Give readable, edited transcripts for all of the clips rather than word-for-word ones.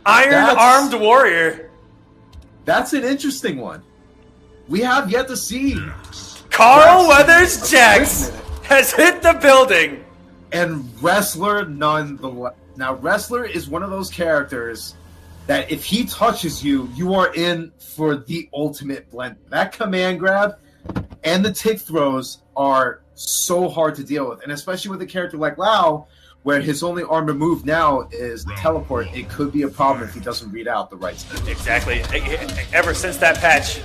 Iron-armed warrior. That's an interesting one. We have yet to see. Carl Weathers Jax has hit the building. And Wrestler nonetheless. Now, Wrestler is one of those characters that if he touches you, you are in for the ultimate blend. That command grab and the tick throws are so hard to deal with. And especially with a character like Lau, where his only armor move now is teleport, it could be a problem if he doesn't read out the right stuff. Exactly. Ever since that patch.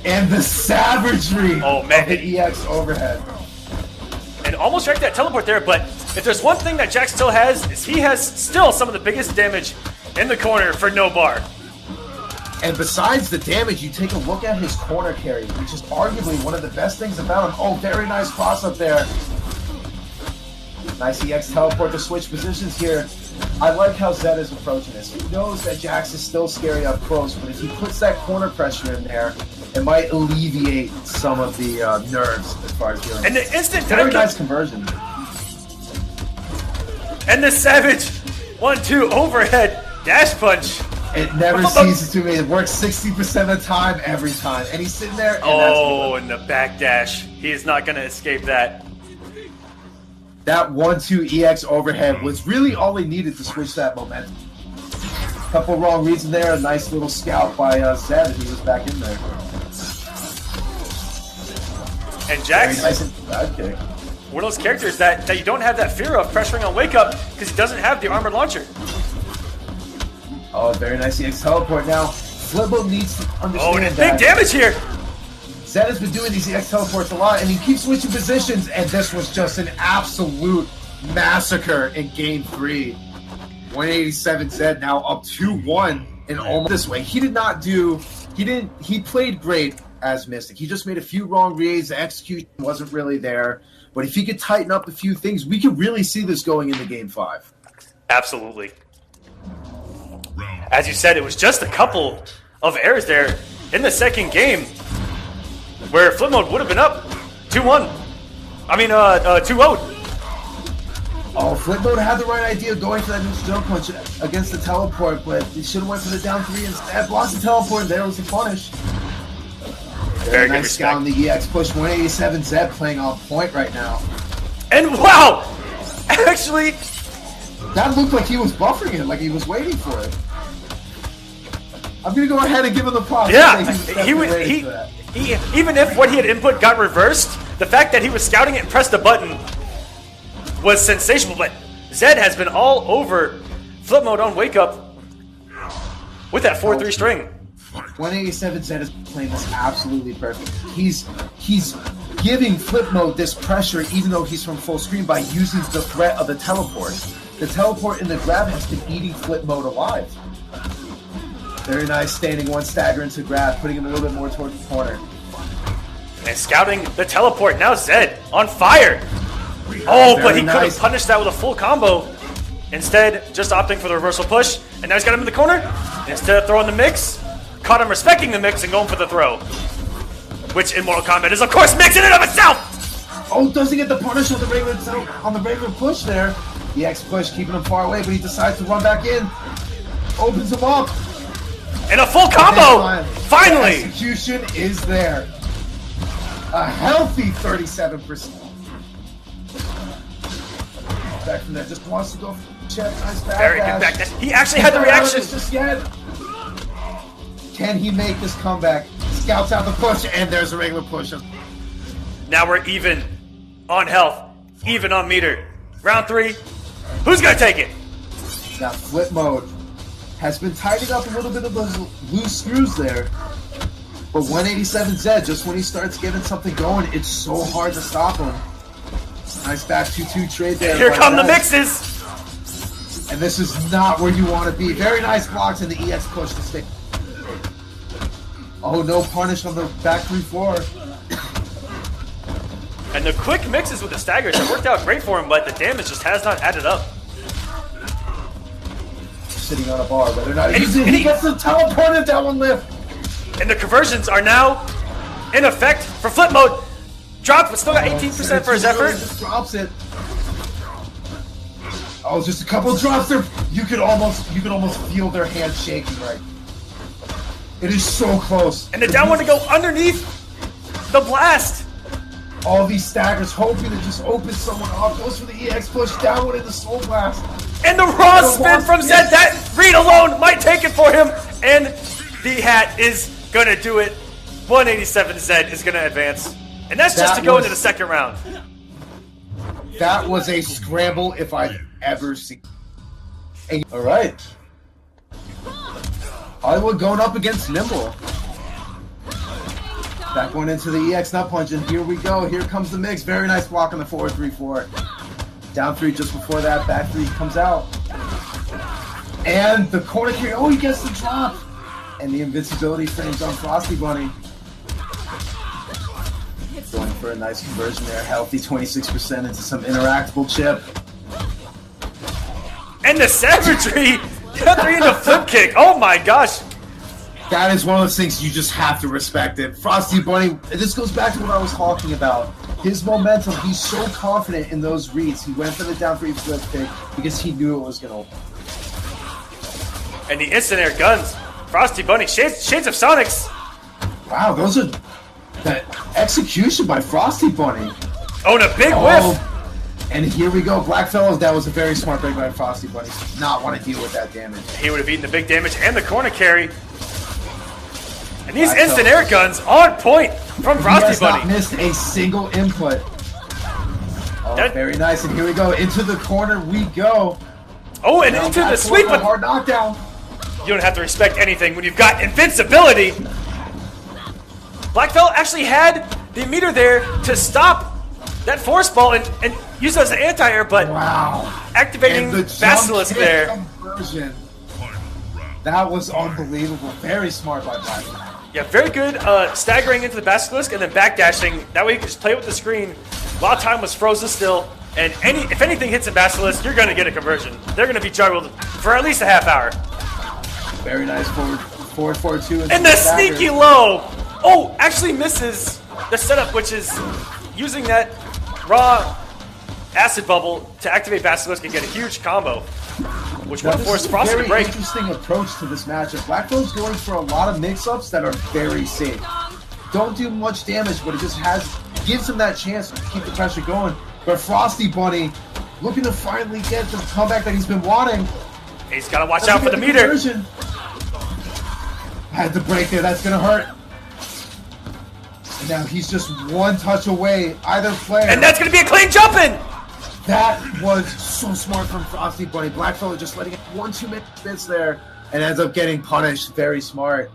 And the savagery of the EX overhead. And almost wrecked that teleport there, but if there's one thing that Jax still has, is he has still some of the biggest damage in the corner for no bar. And besides the damage, you take a look at his corner carry, which is arguably one of the best things about him. Oh, very nice cross up there. Nice EX teleport to switch positions here. I like how Zed is approaching this. He knows that Jax is still scary up close, but if he puts that corner pressure in there, it might alleviate some of the nerves as far as dealing. And the instant very nice conversion. And the savage 1-2 overhead dash punch. It never ceases to me. It works 60% of the time, every time. And he's sitting there. And and the back dash. He is not going to escape that. That 1-2 EX overhead was really all he needed to switch that momentum. Couple wrong reads in there. A nice little scout by Zed, and he was back in there. And Jax, nice one of those characters that you don't have that fear of pressuring on Wake Up because he doesn't have the armored launcher. Oh, very nice EX teleport. Now, Flipbo needs to understand and big damage here. Zed has been doing these EX teleports a lot, and he keeps switching positions, and this was just an absolute massacre in Game 3. 187 Zed now up 2-1 in almost this way. He played great as Mystic. He just made a few wrong reads. The execution wasn't really there. But if he could tighten up a few things, we could really see this going into Game 5. Absolutely. As you said, it was just a couple of errors there in the second game where Flip Mode would have been up 2-1. I mean, 2-0. Oh, Flip Mode had the right idea going for that neutral jump punch against the teleport, but he should have went for the down 3 instead. Blocks the teleport, and there was the punish. Very nice scout on the EX push. 187 Zed playing on point right now. And wow! Actually, that looked like he was buffering it, like he was waiting for it. I'm gonna go ahead and give him the props. Yeah, he even if what he had input got reversed, the fact that he was scouting it and pressed the button was sensational. But Zed has been all over Flip Mode on Wake Up with that 4-3 string. 187 Zed is playing this absolutely perfect. He's giving Flip Mode this pressure even though he's from full screen by using the threat of the teleport. The teleport and the grab has been eating Flip Mode alive. Very nice standing one stagger into grab, putting him a little bit more towards the corner. And scouting the teleport. Now Zed on fire. Oh, but he could have punished that with a full combo. Instead, just opting for the reversal push. And now he's got him in the corner. Instead of throwing the mix, caught him respecting the mix and going for the throw. Which in Mortal Kombat is, of course, mix in and of itself! Oh, doesn't get the punish on the regular push there. The X push keeping him far away, but he decides to run back in. Opens him up. And a full combo! Finally! The execution is there. A healthy 37%. Back from there, just wants to go for the check. Nice back Very good back dash. He actually had the reaction. Just yet. Can he make this comeback? Scouts out the push, and there's a regular push. Now we're even on health, even on meter. Round 3. Who's gonna take it? Now Flip Mode has been tightening up a little bit of those loose screws there. But 187 Zed, just when he starts getting something going, it's so hard to stop him. Nice back 2-2 trade there. Here come the mixes! And this is not where you want to be. Very nice blocks in the EX push to stick. Oh, no punish on the back 3-4. And the quick mixes with the staggers have worked out great for him, but the damage just has not added up. Sitting on a bar, whether or not he gets the teleported that one lift. And the conversions are now in effect for Flip Mode. Drop, but still got 18% for his effort. Just drops it. Oh, just a couple drops there. You could almost feel their hands shaking right. It is so close. And the down one to go underneath the blast. All these staggers hoping to just open someone up. Goes for the EX push, down one in the Soul Blast. And the raw spin from Zed. That read alone might take it for him. And the hat is going to do it. 187 Zed is going to advance. And that's just to go into the second round. That was a scramble if I've ever seen. All right. Hollywood going up against Nimble. Back going into the EX nut punch, and here we go. Here comes the mix. Very nice block on the 4-3-4. Down 3 just before that. Back 3 comes out. And the corner carry. Oh, he gets the drop. And the invincibility frames on Frosty Bunny. Going for a nice conversion there. Healthy 26% into some interactable chip. And the savagery. Got 3 into flip kick. Oh my gosh. That is one of those things you just have to respect it. Frosty Bunny, this goes back to what I was talking about. His momentum, he's so confident in those reads. He went for the down 3 flip kick because he knew it was going to open. And the instant air guns. Frosty Bunny, shades of Sonics. Wow, those are that execution by Frosty Bunny. Oh, and a big whiff. And here we go, Blackfellow. That was a very smart break by Frosty Bunny. Did not want to deal with that damage. He would have eaten the big damage and the corner carry. And these instant air guns on point from Frosty Bunny. Not missed a single input. Oh, very nice. And here we go. Into the corner we go. Oh, and into the sweep. A hard knockdown. You don't have to respect anything when you've got invincibility. Blackfellow actually had the meter there to stop that force ball and use it as an anti-air, but activating Basilisk there. Conversion. That was unbelievable. Very smart by Blackfellow. Yeah, very good staggering into the Basilisk and then backdashing. That way you can just play with the screen while time was frozen still. And if anything hits a Basilisk, you're going to get a conversion. They're going to be juggled for at least a half hour. Very nice forward 4-2. And the sneaky low. Oh, actually misses the setup, which is using that raw acid bubble to activate Basilisk and get a huge combo, which would force Frosty to break. Interesting approach to this matchup. Blackfellow's going for a lot of mix-ups that are very safe. Don't do much damage, but it just gives him that chance to keep the pressure going. But Frosty Bunny looking to finally get the comeback that he's been wanting. He's got to watch out for the meter. Conversion. Had to break there. That's going to hurt. And now he's just one touch away, either player. And that's going to be a clean jumping. That was so smart from Frosty Bunny. Blackfellow just letting it 1-2 minute spits there and ends up getting punished. Very smart.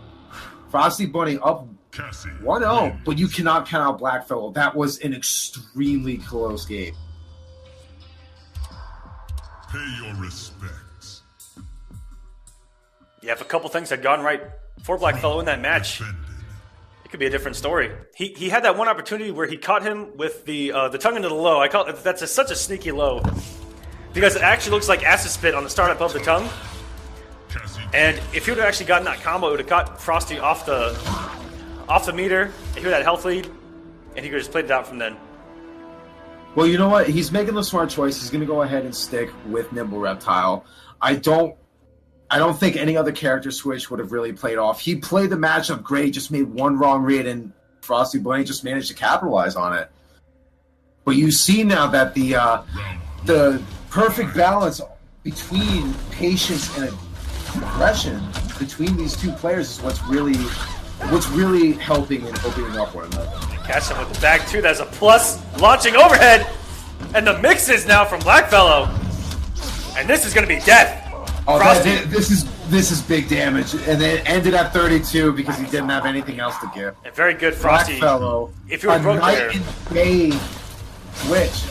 Frosty Bunny up 1-0, but you cannot count out Blackfellow. That was an extremely close game. Pay your respects. Yeah, if a couple things had gone right for Blackfellow in that match, it could be a different story. He had that one opportunity where he caught him with the tongue into the low. I call it that's such a sneaky low because it actually looks like acid spit on the startup of the tongue. And if he would have actually gotten that combo, it would have got Frosty off the meter. He would have had health lead, and he could have just played it out from then. Well, you know what? He's making the smart choice. He's going to go ahead and stick with Nimble Reptile. I don't think any other character switch would have really played off. He played the matchup great, just made one wrong read, and Frosty Bunny just managed to capitalize on it. But you see now that the perfect balance between patience and aggression between these two players is what's really helping and opening up one another. Catch him with the back two. That's a plus. Launching overhead, and the mixes now from Blackfellow, and this is going to be death. Oh, this is big damage, and it ended at 32 because he didn't have anything else to give. And very good, Frosty. Blackfellow, if you were broke there, night and day switch.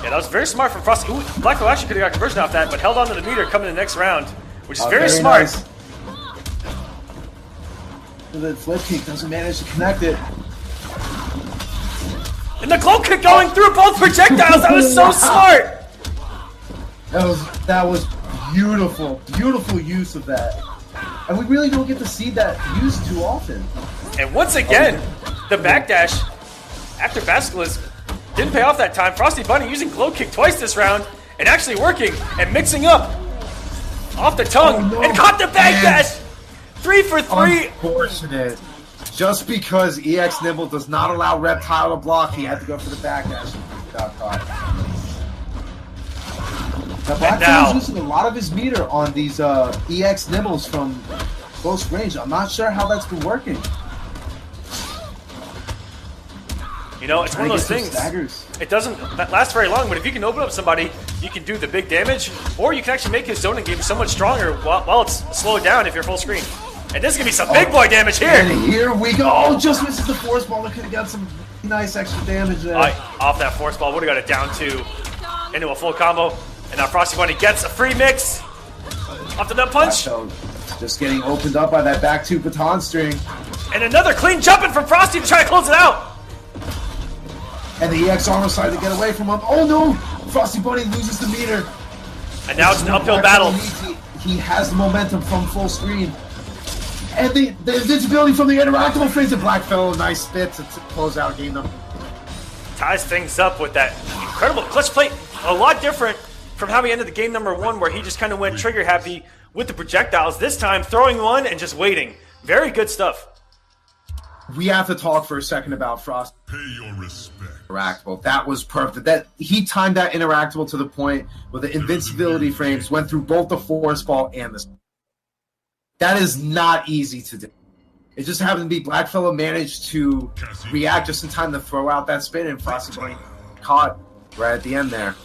Yeah, that was very smart from Frosty. Ooh, Blackfellow actually could have got conversion off that, but held on to the meter coming in the next round, which is very smart. Nice. The flip kick doesn't manage to connect it. And the glow kick going through both projectiles. That was so smart. That was beautiful use of that, and we really don't get to see that used too often. And once again, the backdash after Basilisk Didn't pay off that time. Frosty Bunny using glow kick twice this round and actually working and mixing up off the tongue and caught the back dash. 3 for 3. Unfortunate. Just because EX Nimble does not allow Reptile to block, he had to go for the backdash. Got caught. Now, Black is using a lot of his meter on these EX Nibbles from close range. I'm not sure how that's been working. You know, it's one of those things. It doesn't last very long, but if you can open up somebody, you can do the big damage, or you can actually make his zoning game so much stronger while it's slowed down if you're full screen. And this is going to be some big boy damage here. And here we go. Oh, just misses the force ball. That could have got some nice extra damage there. Off that force ball, would have got it down to into a full combo. And now Frosty Bunny gets a free mix off the nut punch. Just getting opened up by that back two baton string. And another clean jumping from Frosty to try to close it out. And the EX armor side to get away from him. Oh no! Frosty Bunny loses the meter. And now it's an uphill battle. He has the momentum from full screen. And the invincibility from the interactable phase of Blackfellow. Nice spit to close out game number. Ties things up with that incredible clutch play. A lot different from how he ended the game number 1, where he just kind of went trigger happy with the projectiles. This time throwing one and just waiting. Very good stuff. We have to talk for a second about Frost. Pay your respect. Interactable. That was perfect. That he timed that interactable to the point where the invincibility frames went through both the force ball and the. That is not easy to do. It just happened to be Blackfellow managed to react just in time to throw out that spin, and Frosty Bunny caught right at the end there.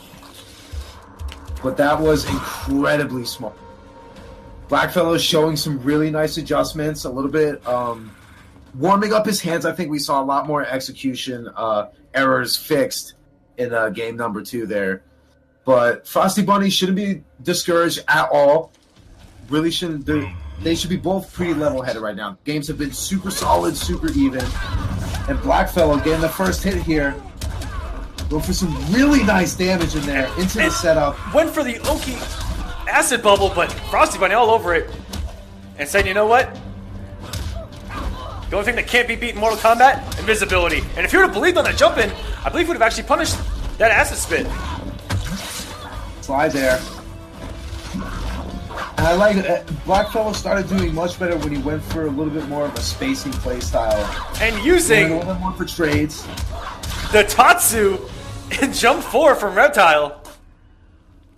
But that was incredibly smart. Blackfellow showing some really nice adjustments, a little bit warming up his hands. I think we saw a lot more execution errors fixed in game number 2 there. But Frosty Bunny shouldn't be discouraged at all. Really shouldn't. They should be both pretty level-headed right now. Games have been super solid, super even. And Blackfellow getting the first hit here. Go for some really nice damage in there into the setup. Went for the Oki acid bubble, but Frosty Bunny all over it. And said, you know what? The only thing that can't be beat in Mortal Kombat, invisibility. And if you would have believed on that jump in, I believe he would have actually punished that acid spit. Slide there. And I like it. Blackfellow started doing much better when he went for a little bit more of a spacing play style. And using a little bit more for trades. The Tatsu in jump 4 from Reptile.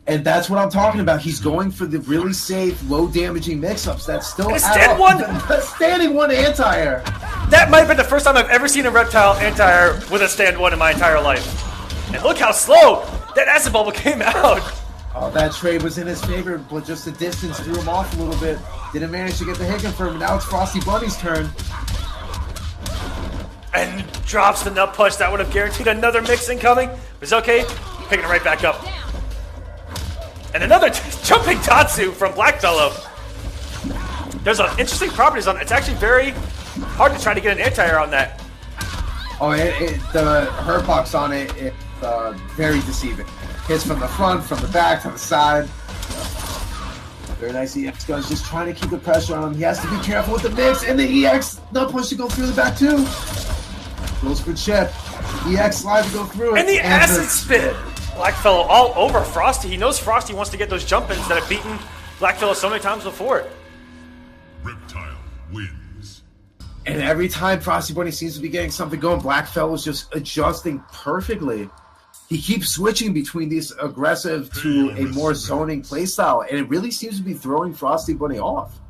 And that's what I'm talking about. He's going for the really safe, low-damaging mix-ups that still add stand up. one? Standing one anti-air. That might have been the first time I've ever seen a Reptile anti-air with a stand 1 in my entire life. And look how slow that acid bubble came out. Oh, that trade was in his favor, but just the distance threw him off a little bit. Didn't manage to get the hit confirmed. Now it's Frosty Bunny's turn. And drops the nut punch. That would have guaranteed another mix incoming. But it's okay. Picking it right back up. And another jumping Tatsu from Blackfellow. There's an interesting properties on it. It's actually very hard to try to get an anti-air on that. Oh, the hurt box on it is very deceiving. Hits from the front, from the back, to the side. Very nice EX guns, just trying to keep the pressure on him. He has to be careful with the mix, and the EX nut punch to go through the back too. Goes for chip. EX slide to go through it. And the acid spit. Blackfellow all over Frosty. He knows Frosty wants to get those jump-ins that have beaten Blackfellow so many times before. Reptile wins. And every time Frosty Bunny seems to be getting something going, Blackfellow's just adjusting perfectly. He keeps switching between these aggressive to a more zoning playstyle, and it really seems to be throwing Frosty Bunny off.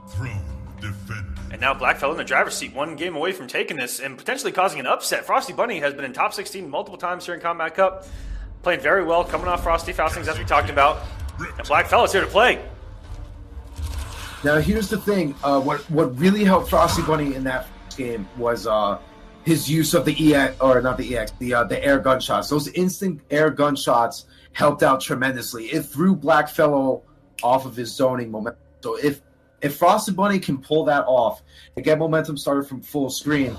Throne defended. And now Blackfellow in the driver's seat, 1 game away from taking this and potentially causing an upset. Frosty Bunny has been in top 16 multiple times here in Kombat Cup. Playing very well, coming off Frosty Faustings as we talked about. And Blackfellow's here to play. Now here's the thing, what really helped Frosty Bunny in that game was his use of the the air gunshots. Those instant air gunshots helped out tremendously. It threw Blackfellow off of his zoning momentum. So if Frosty Bunny can pull that off and get momentum started from full screen,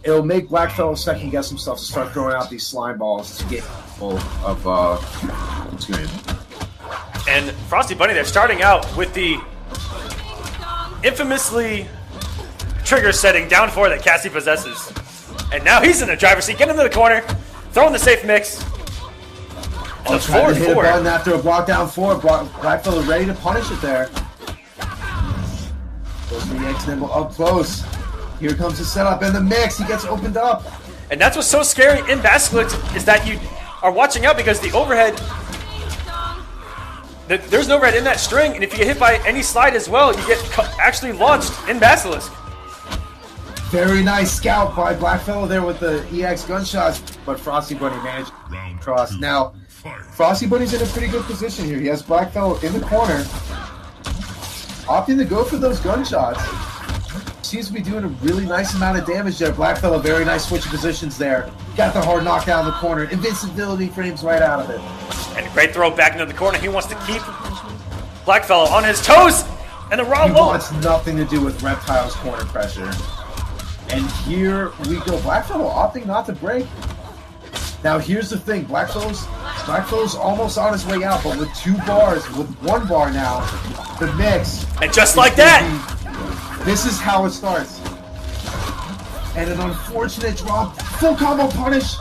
it'll make Blackfellow second guess himself to start throwing out these slime balls to get full of screen. And Frosty Bunny, they're starting out with the infamously trigger setting down 4 that Cassie possesses. And now he's in the driver's seat, getting into the corner. Throwing the safe mix. And the trying to hit a 4-4. button after a block down 4. Blackfellow ready to punish it there. Goes to the X Nimble up close. Here comes the setup and the mix. He gets opened up. And that's what's so scary in Basilisk is that you are watching out because the overhead, there's an overhead in that string, and if you get hit by any slide as well, you get actually launched in Basilisk. Very nice scout by Blackfellow there with the EX gunshots, but Frosty Bunny managed to cross. Now, Frosty Bunny's in a pretty good position here. He has Blackfellow in the corner, opting to go for those gunshots. Seems to be doing a really nice amount of damage there. Blackfellow, very nice switch of positions there. Got the hard knockdown in the corner. Invincibility frames right out of it. And a great throw back into the corner. He wants to keep Blackfellow on his toes. And the raw He low. wants nothing to do with Reptile's corner pressure. And here we go. Blackfellow opting not to break. Now here's the thing. Blackfellow's almost on his way out, but with 2 bars, with 1 bar now, the mix. And just like that. This is how it starts. And an unfortunate drop. Full combo punish.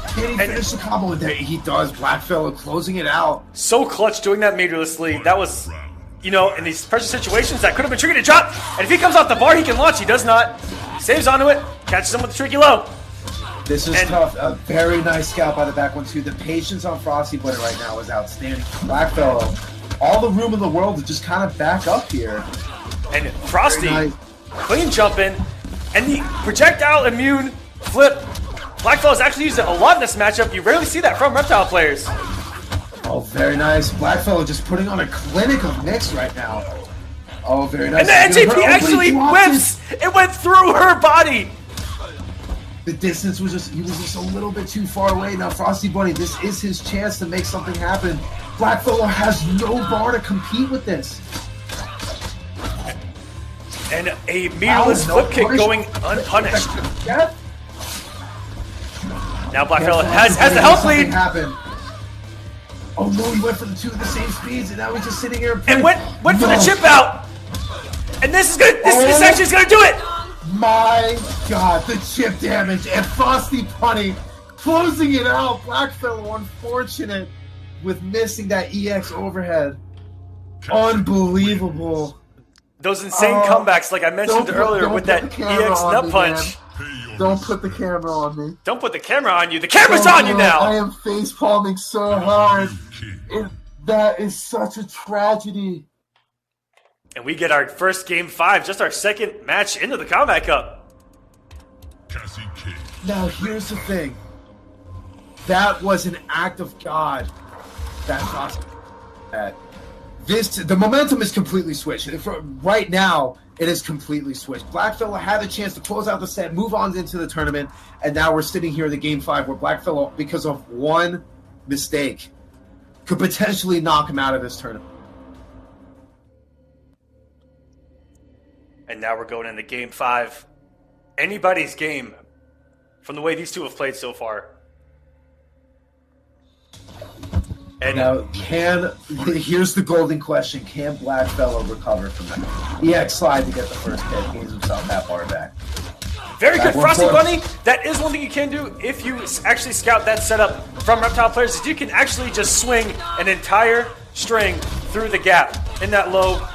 Can he finish the combo? There he does. Blackfellow closing it out. So clutch doing that majorlessly. That was, you know, in these pressure situations, that could have been tricky to drop. And if he comes off the bar, he can launch. He does not. He saves onto it. Catches him with the tricky low. This is tough. A very nice scout by the back one, too. The patience on Frosty Bunny right now is outstanding. Blackfellow, all the room in the world to just kind of back up here. And Frosty, nice. clean jumping, and the projectile immune flip. Blackfellow's actually used it a lot in this matchup. You rarely see that from Reptile players. Oh, very nice. Blackfellow just putting on a clinic of mix right now. Oh, very nice. And the NTP actually whips. It went through her body. The distance was just, he was just a little bit too far away. Now, Frosty Bunny, this is his chance to make something happen. Blackfellow has no bar to compete with this. And a meterless flip kick going unpunished. Now Blackfellow has the health lead. Oh no, he went for the 2 of the same speeds, and now he's just sitting here and went for the chip out. And this is good. This actually is gonna do it. My God, the chip damage and Frosty Bunny closing it out. Blackfellow unfortunate with missing that EX overhead. Unbelievable. Those insane comebacks, like I mentioned earlier, with that EX nut punch. Don't put the camera on me. Don't put the camera on you. The camera's on you now. I am face palming so hard. That is such a tragedy. And we get our first game 5, just our second match into the Kombat Cup. Now here's the thing. That was an act of God. That's awesome. The momentum is completely switched. Right now, it is completely switched. Blackfellow had a chance to close out the set, move on into the tournament, and now we're sitting here in the game 5 where Blackfellow, because of one mistake, could potentially knock him out of this tournament. And now we're going into game 5. Anybody's game from the way these two have played so far. And now, here's the golden question. Can Blackfellow recover from that? EX slide to get the first hit, gains himself that bar back. Very good, Frosty Bunny. That is one thing you can do if you actually scout that setup from Reptile players, is you can actually just swing an entire string through the gap in that low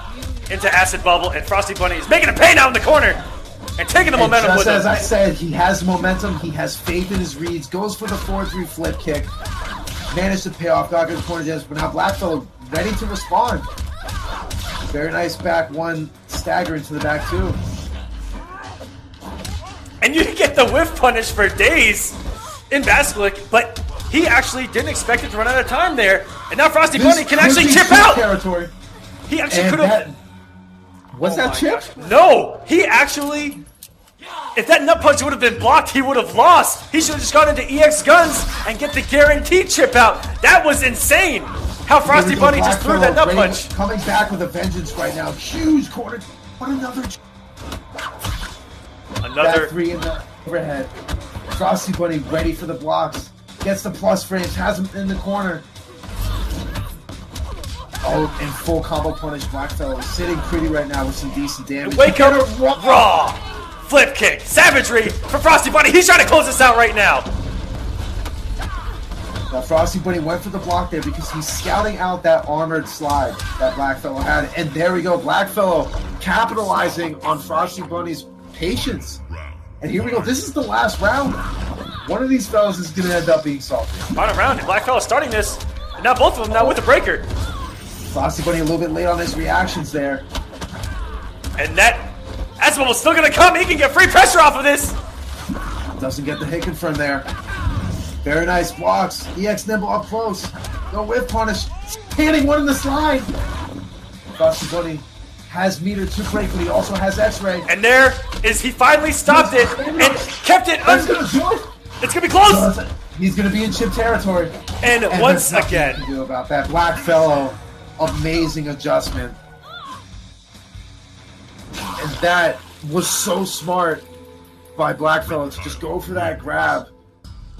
into Acid Bubble, and Frosty Bunny is making a pay now in the corner and taking the momentum with him. As I said, he has momentum, he has faith in his reads, goes for the 4-3 flip kick. Managed to pay off, got good corner jumps, but now Blackfellow ready to respond. Very nice back one, stagger into the back two. And you get the whiff punish for days in Basilisk, but he actually didn't expect it to run out of time there. And now Frosty Bunny can actually chip out! Territory. He actually could have... Was that chip? Gosh. No! He actually... If that nut punch would have been blocked, he would have lost. He should have just gone into EX guns and get the guaranteed chip out. That was insane. How Frosty Bunny just threw that nut punch. Coming back with a vengeance right now. Huge corner. What another. Back 3 in the overhead. Frosty Bunny ready for the blocks. Gets the plus frames. Has him in the corner. Oh, and full combo punish. Blackfellow sitting pretty right now with some decent damage. Wake up, raw. Flip kick, savagery for Frosty Bunny. He's trying to close this out right now. Now Frosty Bunny went for the block there because he's scouting out that armored slide that Blackfellow had. And there we go, Blackfellow capitalizing on Frosty Bunny's patience. And here we go, this is the last round. One of these fellas is going to end up being salty. Final round, and Blackfellow starting this. And now both of them now with the breaker. Frosty Bunny a little bit late on his reactions there. And that Asmo's still going to come. He can get free pressure off of this. Doesn't get the hit confirmed there. Very nice blocks. EX Nimble up close. No whiff punish. Hitting one in the slide. Frosty Bunny has meter to break, but he also has X-ray. And there is, he finally stopped it and kept it. That's gonna do it. It's going to be close. He's going to be in chip territory. And once again. To do about that. Blackfellow, amazing adjustment. And that was so smart by Blackfellow to just go for that grab,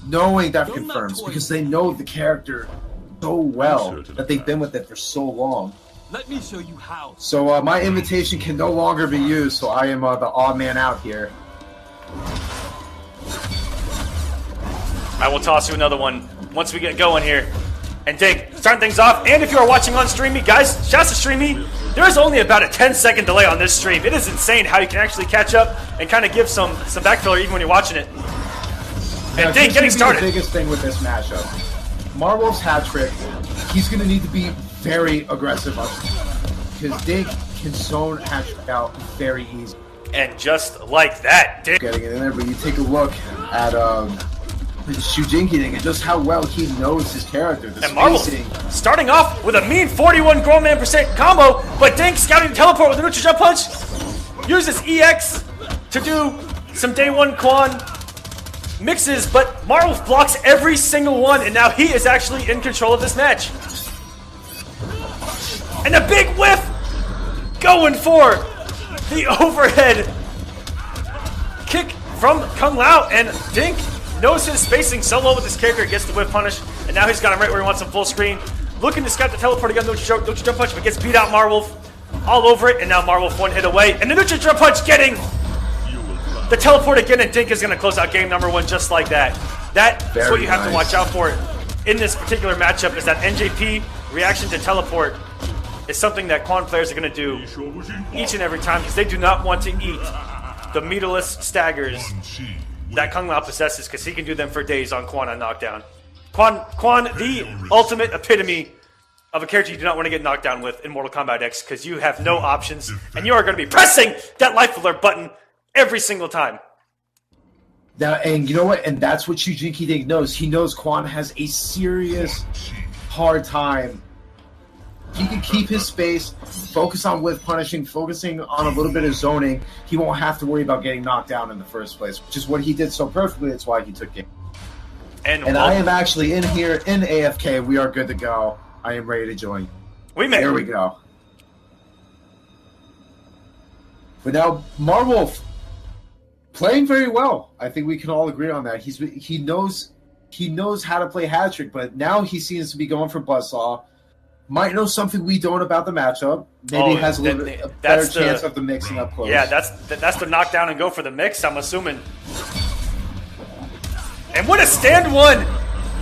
knowing that confirms, because they know the character so well that they've been with it for so long. Let me show you how. So my invitation can no longer be used, so I am the odd man out here. I will toss you another one once we get going here. And Dink, starting things off, and if you are watching on Streamy, guys, shouts to Streamy, there is only about a 10-second delay on this stream. It is insane how you can actually catch up and kind of give some backfiller even when you're watching it. And Dink getting started. The biggest thing with this matchup, Marwolf's hat trick, he's going to need to be very aggressive on because Dink can zone hat trick out very easy. And just like that, Dink getting it in there, but you take a look at Shujinki and just how well he knows his character. The and Marvel starting off with a mean 41 grown man % combo, but Dink scouting teleport with a neutral jump punch. Uses EX to do some day one Quan mixes, but Marvel blocks every single one, and now he is actually in control of this match. And a big whiff going for the overhead kick from Kung Lao, and Dink knows his spacing so well with this character, gets the whiff punish, and now he's got him right where he wants him full screen. Looking to scout the teleport again, neutral jump punch, but gets beat out Marwolf all over it, and now Marwolf one hit away, and the neutral jump punch getting the teleport again, and Dink is going to close out game number one just like that. That is what you have to watch out for in this particular matchup, is that NJP reaction to teleport is something that Quan players are going to do each and every time, because they do not want to eat the meterless staggers that Kung Lao possesses, because he can do them for days on Quan on knockdown. Quan, the ultimate epitome of a character you do not want to get knocked down with in Mortal Kombat X, because you have no options, and you are going to be pressing that life alert button every single time. Now, and you know what? And that's what Shujinki Dink knows. He knows Quan has a serious, hard time. He can keep his space, focus on whiff punishing, focusing on a little bit of zoning. He won't have to worry about getting knocked down in the first place, which is what he did so perfectly. That's why he took it. And I am actually in here in AFK. We are good to go. I am ready to join. There we go. But now Marwolf playing very well. I think we can all agree on that. He knows how to play hat trick, but now he seems to be going for Buzzsaw. Might know something we don't about the matchup. Maybe has a little bit a better chance of the mixing up close. Yeah, that's the knockdown and go for the mix, I'm assuming. And what a stand one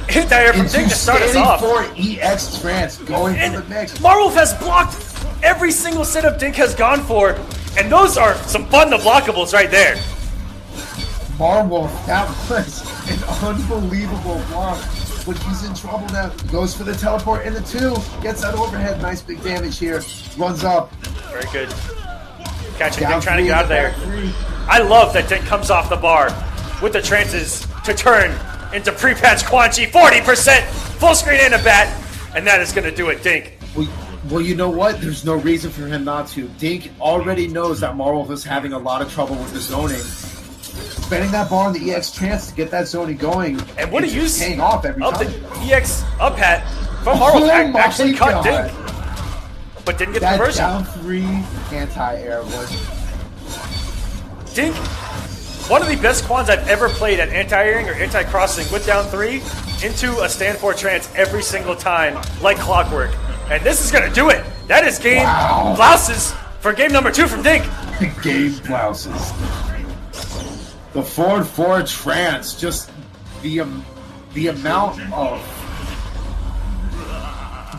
anti-air from Dink to start us off. For EX Trance going for the mix. Marwolf has blocked every single setup Dink has gone for, and those are some fun to blockables right there. Marwolf, that was an unbelievable block. But he's in trouble now. Goes for the teleport in the 2. Gets that overhead. Nice big damage here. Runs up. Very good. Catching Dink, trying to get out of there. I love that Dink comes off the bar with the trances to turn into pre-patch Quan Chi. 40%. Full screen and a bat. And that is going to do it, Dink. Well, you know what? There's no reason for him not to. Dink already knows that Marwolf is having a lot of trouble with the zoning. Spending that bar on the EX Trance to get that zoning going. And what a use paying off every time. The EX up hat from Marwolf actually cut Dink. But didn't get the conversion. That down 3 anti-air was... Dink, one of the best Quans I've ever played at anti-airing or anti-crossing with down 3 into a stand 4 trance every single time, like clockwork. And this is going to do it. That is game blouses for game number 2 from Dink. Game blouses. The forward 4 trance, just the amount of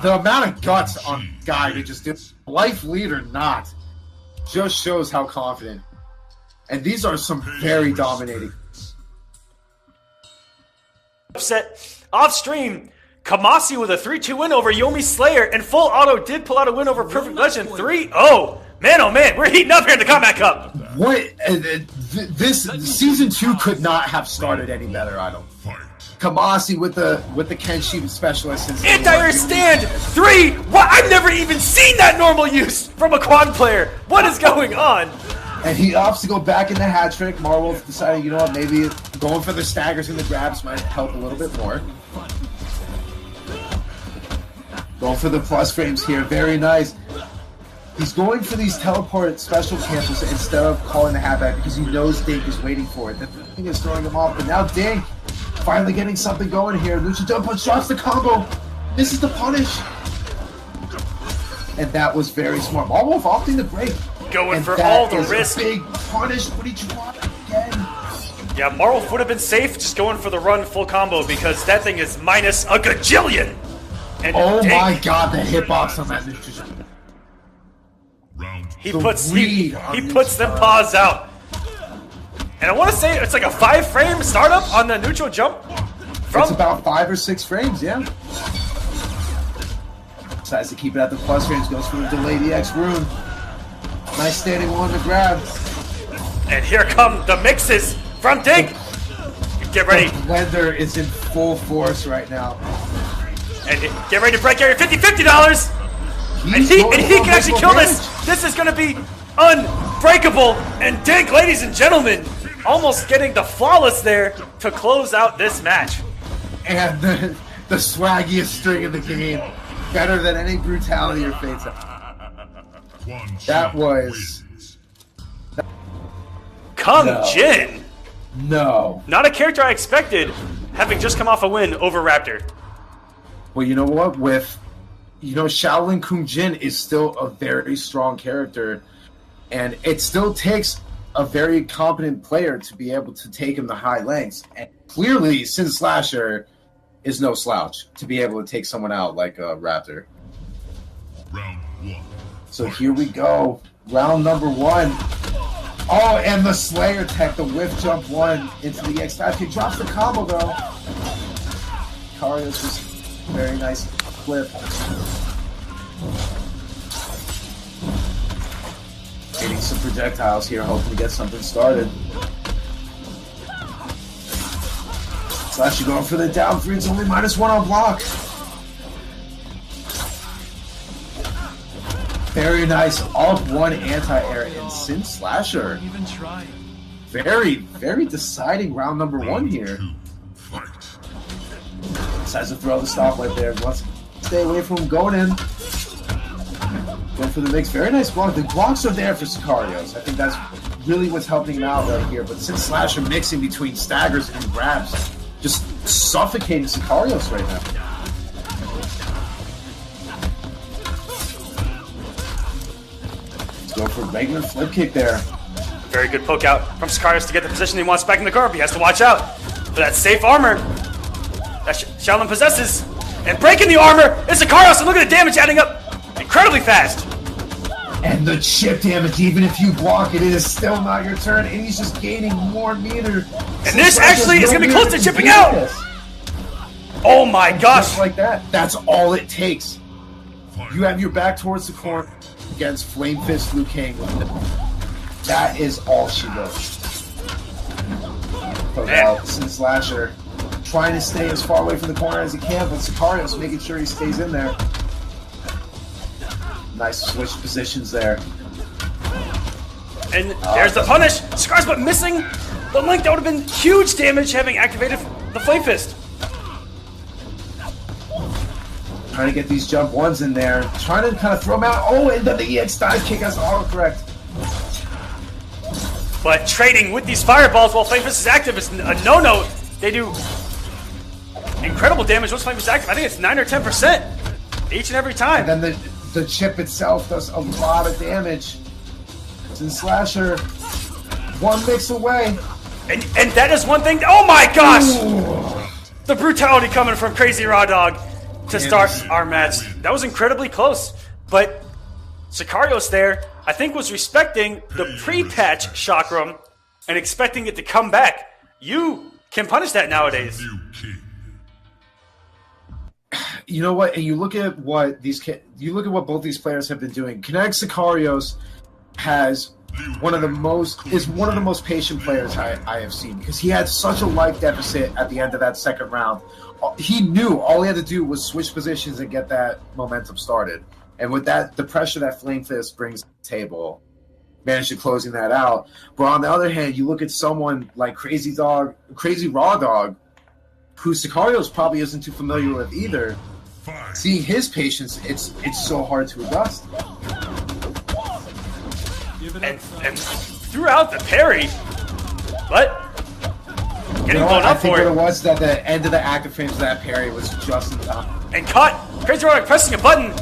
the amount of guts on Guy to just do life lead or not just shows how confident. And these are some very dominating. Upset off stream. Kamasi with a 3-2 win over Yomi Slayer, and Full Auto did pull out a win over Perfect Legend 3-0. Man, oh man, we're heating up here in the Kombat Cup. What? This season 2 could not have started any better. I don't. Kamasi with the Kenshi specialist. Anti-air stand 3. What? I've never even seen that normal use from a quad player. What is going on? And he opts to go back in the hat trick. Marvel's deciding, you know what, maybe going for the staggers and the grabs might help a little bit more. Going for the plus frames here. Very nice. He's going for these teleport special cancels instead of calling the hat back because he knows Dink is waiting for it. The thing is throwing him off, but now Dink finally getting something going here. Lucha Dump Punch drops the combo. Misses the punish. And that was very smart. Marwolf opting to break. Going for all the risk. Big punish, but he dropped again. Yeah, Marwolf would have been safe just going for the run full combo because that thing is minus a gajillion. And oh my god, the hitbox on that neutral. He puts them paws out. And I want to say it's like a 5-frame startup on the neutral jump. It's about 5 or 6 frames, yeah. Decides to keep it at the plus frames, goes for the delayed EX rune. Nice standing one to grab. And here come the mixes from Dink. Get ready. The blender is in full force right now. And get ready to break area $50. And he can actually kill this. This is going to be unbreakable. And Dink, ladies and gentlemen, almost getting the flawless there to close out this match. And the swaggiest string in the game. Better than any brutality or fate. That was... Kung Jin. No. Not a character I expected, having just come off a win over Raptor. Well, you know what? Shaolin Kung Jin is still a very strong character, and it still takes a very competent player to be able to take him to high lengths. And clearly, Sin Slasher is no slouch to be able to take someone out like a Raptor. Round 1. So here we go. Round number 1. Oh, and the Slayer tech, the whiff jump 1 into the X5. He drops the combo, though. Kario's just very nice clip. Hitting some projectiles here, hoping to get something started. Slash, going for the down 3. It's only -1 on block. Very nice up 1 anti-air in Sin Slasher. Very, very deciding round number 1 here. Decides to throw the stoplight there. Wants to stay away from him going in. Going for the mix. Very nice block. The blocks are there for Sicarios. I think that's really what's helping him out right here. But Sin Slasher mixing between staggers and grabs. Just suffocating Sicarios right now. Let's go for a regular flip kick there. Very good poke out from Sicarios to get the position he wants back in the car. He has to watch out for that safe armor that Shaolin possesses. And breaking the armor is Sicarios, and look at the damage adding up incredibly fast. And the chip damage, even if you block it, it is still not your turn, and he's just gaining more meter. And this actually is going to be close to chipping out. Oh my gosh. Just like that. That's all it takes. You have your back towards the corner against Flame Fist Liu Kang. That is all she does. Poke out Sin Slasher. Trying to stay as far away from the corner as he can, but Sicarios making sure he stays in there. Nice switch positions there. And there's the punish. Sicarios, but missing the link. That would have been huge damage having activated the Flame Fist. Trying to get these jump 1s in there. Trying to kind of throw them out. Oh, and then the EX dive kick has autocorrect. But trading with these fireballs while Flame Fist is active is a no-no. They do incredible damage once Flame Fist is active. I think it's 9 or 10% each and every time. And then the chip itself does a lot of damage. Sin Slasher, 1 mix away. And that is one thing. Oh my gosh! Ooh. The brutality coming from Crazy Raw Dog. to start our match. That was incredibly close, but Sicarios there, I think, was respecting the pre-patch chakram and expecting it to come back. You can punish that nowadays. You know what? And you look at what both these players have been doing. Kinetic Sicarios is one of the most patient players I have seen, because he had such a life deficit at the end of that second round. He knew all he had to do was switch positions and get that momentum started. And with that, the pressure that Flame Fist brings to the table, managed to closing that out. But on the other hand, you look at someone like Crazy Raw Dog, who Sicarios probably isn't too familiar with either. Seeing his patience, it's so hard to adjust. And throughout the parry, but getting blown up for it. I think what it was that the end of the active frames of that parry was just in time. And caught Crazy Raw Dog pressing a button.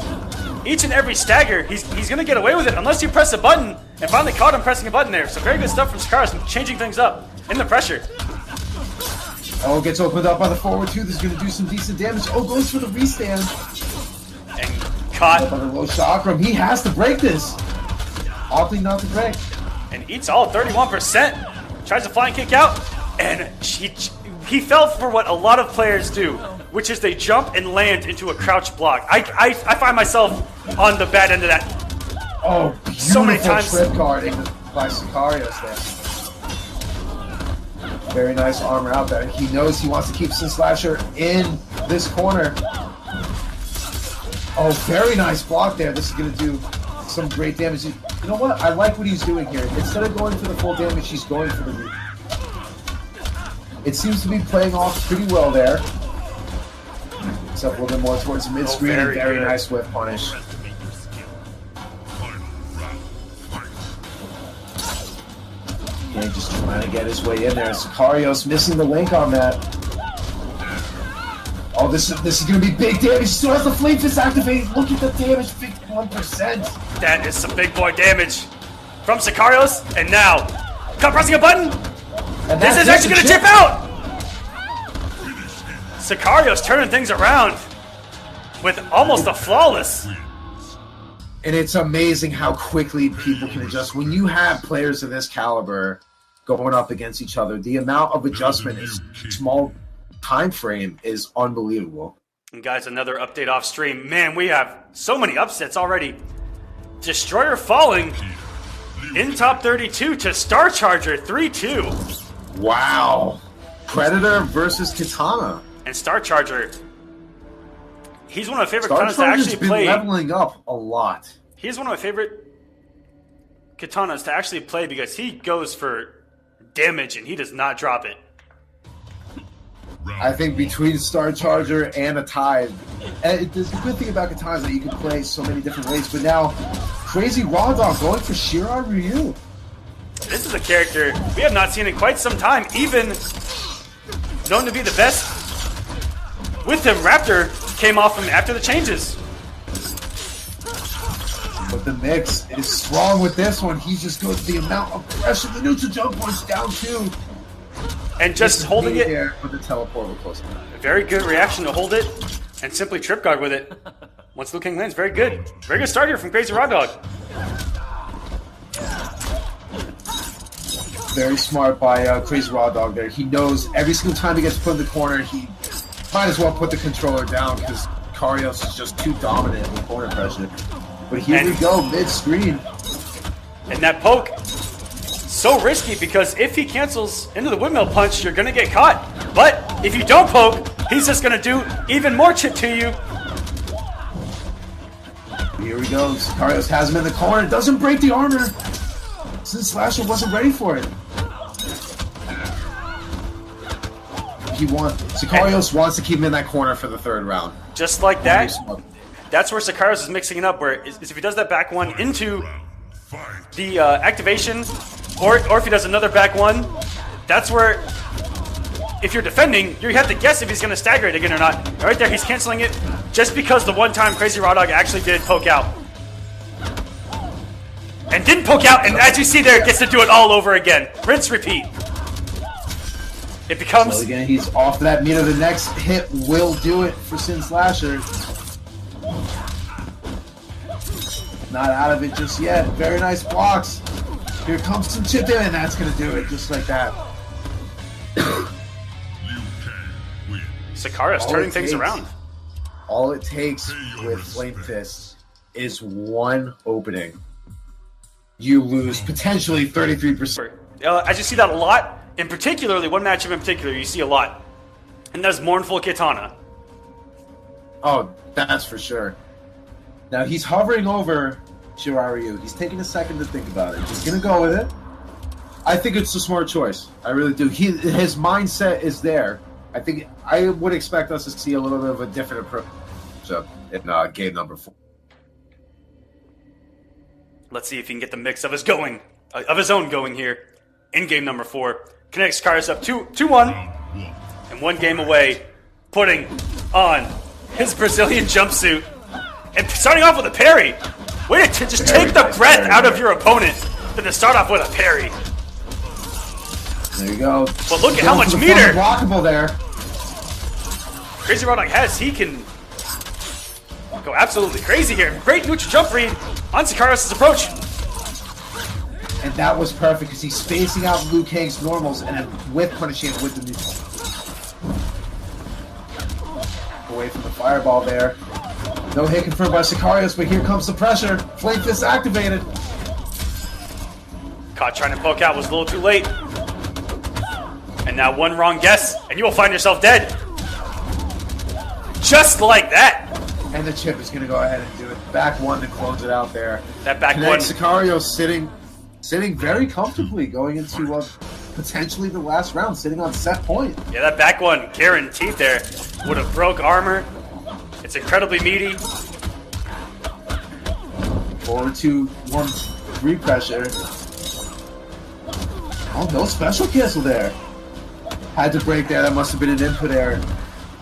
Each and every stagger, he's going to get away with it unless you press a button, and finally caught him pressing a button there. So very good stuff from Sicarios and changing things up in the pressure. Oh, gets opened up by the forward two. This is going to do some decent damage. Oh, goes for the restand. And caught. By the low chakram. He has to break this. Opting not to break. And eats all 31%. Tries to flying kick out. And he fell for what a lot of players do, which is they jump and land into a crouch block. I find myself on the bad end of that. Oh, so many times. Trip guarding by Sicarios there. Very nice armor out there. He knows he wants to keep Sin Slasher in this corner. Oh, very nice block there. This is going to do some great damage. You know what? I like what he's doing here. Instead of going for the full damage, he's going for the root. It seems to be playing off pretty well there. It's up a little bit more towards the mid-screen. Very nice whip punish. Just trying to get his way in there. Sicarios missing the link on that. Oh, this is going to be big damage. He still has the Flame Fist activated. Look at the damage, 51%. That is some big boy damage from Sicarios. And now, pressing a button. This is actually going to chip out. Sicarios turning things around with almost a flawless. And it's amazing how quickly people can adjust. When you have players of this caliber going up against each other, the amount of adjustment in a small time frame is unbelievable. And guys, another update off stream. Man, we have so many upsets already. Destroyer falling in top 32 to Star Charger 3-2. Wow. Predator versus Katana. And Star Charger, he's one of my favorite katanas to actually play. Been leveling up a lot. He's one of my favorite katanas to actually play because he goes for damage and he does not drop it. I think between Star Charger and a Tide, the good thing about katana is that you can play so many different ways. But now, Crazy Raw Dog going for Shirai Ryu. This is a character we have not seen in quite some time, even known to be the best. With him, Raptor came off him after the changes. But the mix is strong with this one. He just goes the amount of pressure. The neutral jump points down too. And just holding it. There for the teleport was close enough. Very good reaction to hold it and simply trip guard with it. Once Liu Kang lands, very good. Very good start here from Crazy Raw Dog. Very smart by Crazy Raw Dog there. He knows every single time he gets put in the corner, he might as well put the controller down because Sicarios is just too dominant with corner pressure. But here we go, mid-screen. And that poke, so risky because if he cancels into the windmill punch, you're going to get caught. But if you don't poke, he's just going to do even more chip to you. Here we go. Sicarios has him in the corner. Doesn't break the armor. Sin Slasher wasn't ready for it. Sicarios wants to keep him in that corner for the third round. Just like that. That's where Sicarios is mixing it up, where if he does that back one into the activation, or if he does another back one, that's where, if you're defending, you have to guess if he's going to stagger it again or not. And right there, he's canceling it just because the one time Crazy Raw Dog actually did poke out. And didn't poke out, and as you see there, gets to do it all over again. Rinse, repeat. It becomes... So again, he's off that meter. The next hit will do it for Sin Slasher. Not out of it just yet. Very nice blocks. Here comes some chip in, and that's going to do it just like that. Sicarios turning things around. All it takes with Flame Fist is one opening. You lose potentially 33%. As you see that a lot, in particularly, one matchup in particular you see a lot. And that's Mournful Kitana. Oh, that's for sure. Now he's hovering over Shiraryu. He's taking a second to think about it. He's going to go with it. I think it's a smart choice. I really do. His mindset is there. I think I would expect us to see a little bit of a different approach in game number 4. Let's see if he can get the mix of his own going here in game number 4. Connects Sicarios up 2-1 and 1 game away, putting on his Brazilian jumpsuit and starting off with a parry. Way to just take the breath out of your opponent than to start off with a parry. There you go. But look at how much meter blockable there. Crazy Raw Dog has. He can go absolutely crazy here. Great neutral jump read on Sicarios' approach. And that was perfect because he's spacing out Liu Kang's normals and then with punishing it with the neutral. Away from the fireball there. No hit confirmed by Sicarios, but here comes the pressure. Flame Fist activated. Caught trying to poke out, was a little too late. And now one wrong guess, and you will find yourself dead. Just like that. And the chip is going to go ahead and do it. Back one to close it out there. That back one. Sicarios sitting very comfortably going into potentially the last round, sitting on set point. Yeah, that back one guaranteed there. Would have broke armor. It's incredibly meaty. 4-2-1-3 pressure. Oh, no special cancel there. Had to break there. That must have been an input error.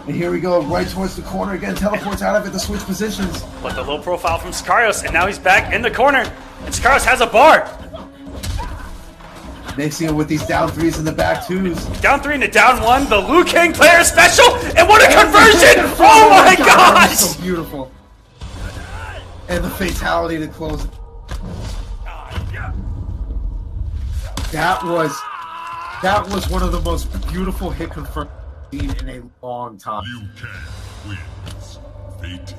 And here we go, right towards the corner again. Teleports out of it to switch positions. But the low profile from Sicarios, and now he's back in the corner. And Sicarios has a bar. Mixing it with these down 3s and the back 2s. Down 3 into down 1. The Liu Kang player special. And what a conversion! Oh my gosh! So beautiful. And the fatality to close it. That was one of the most beautiful hit confirmed in a long time.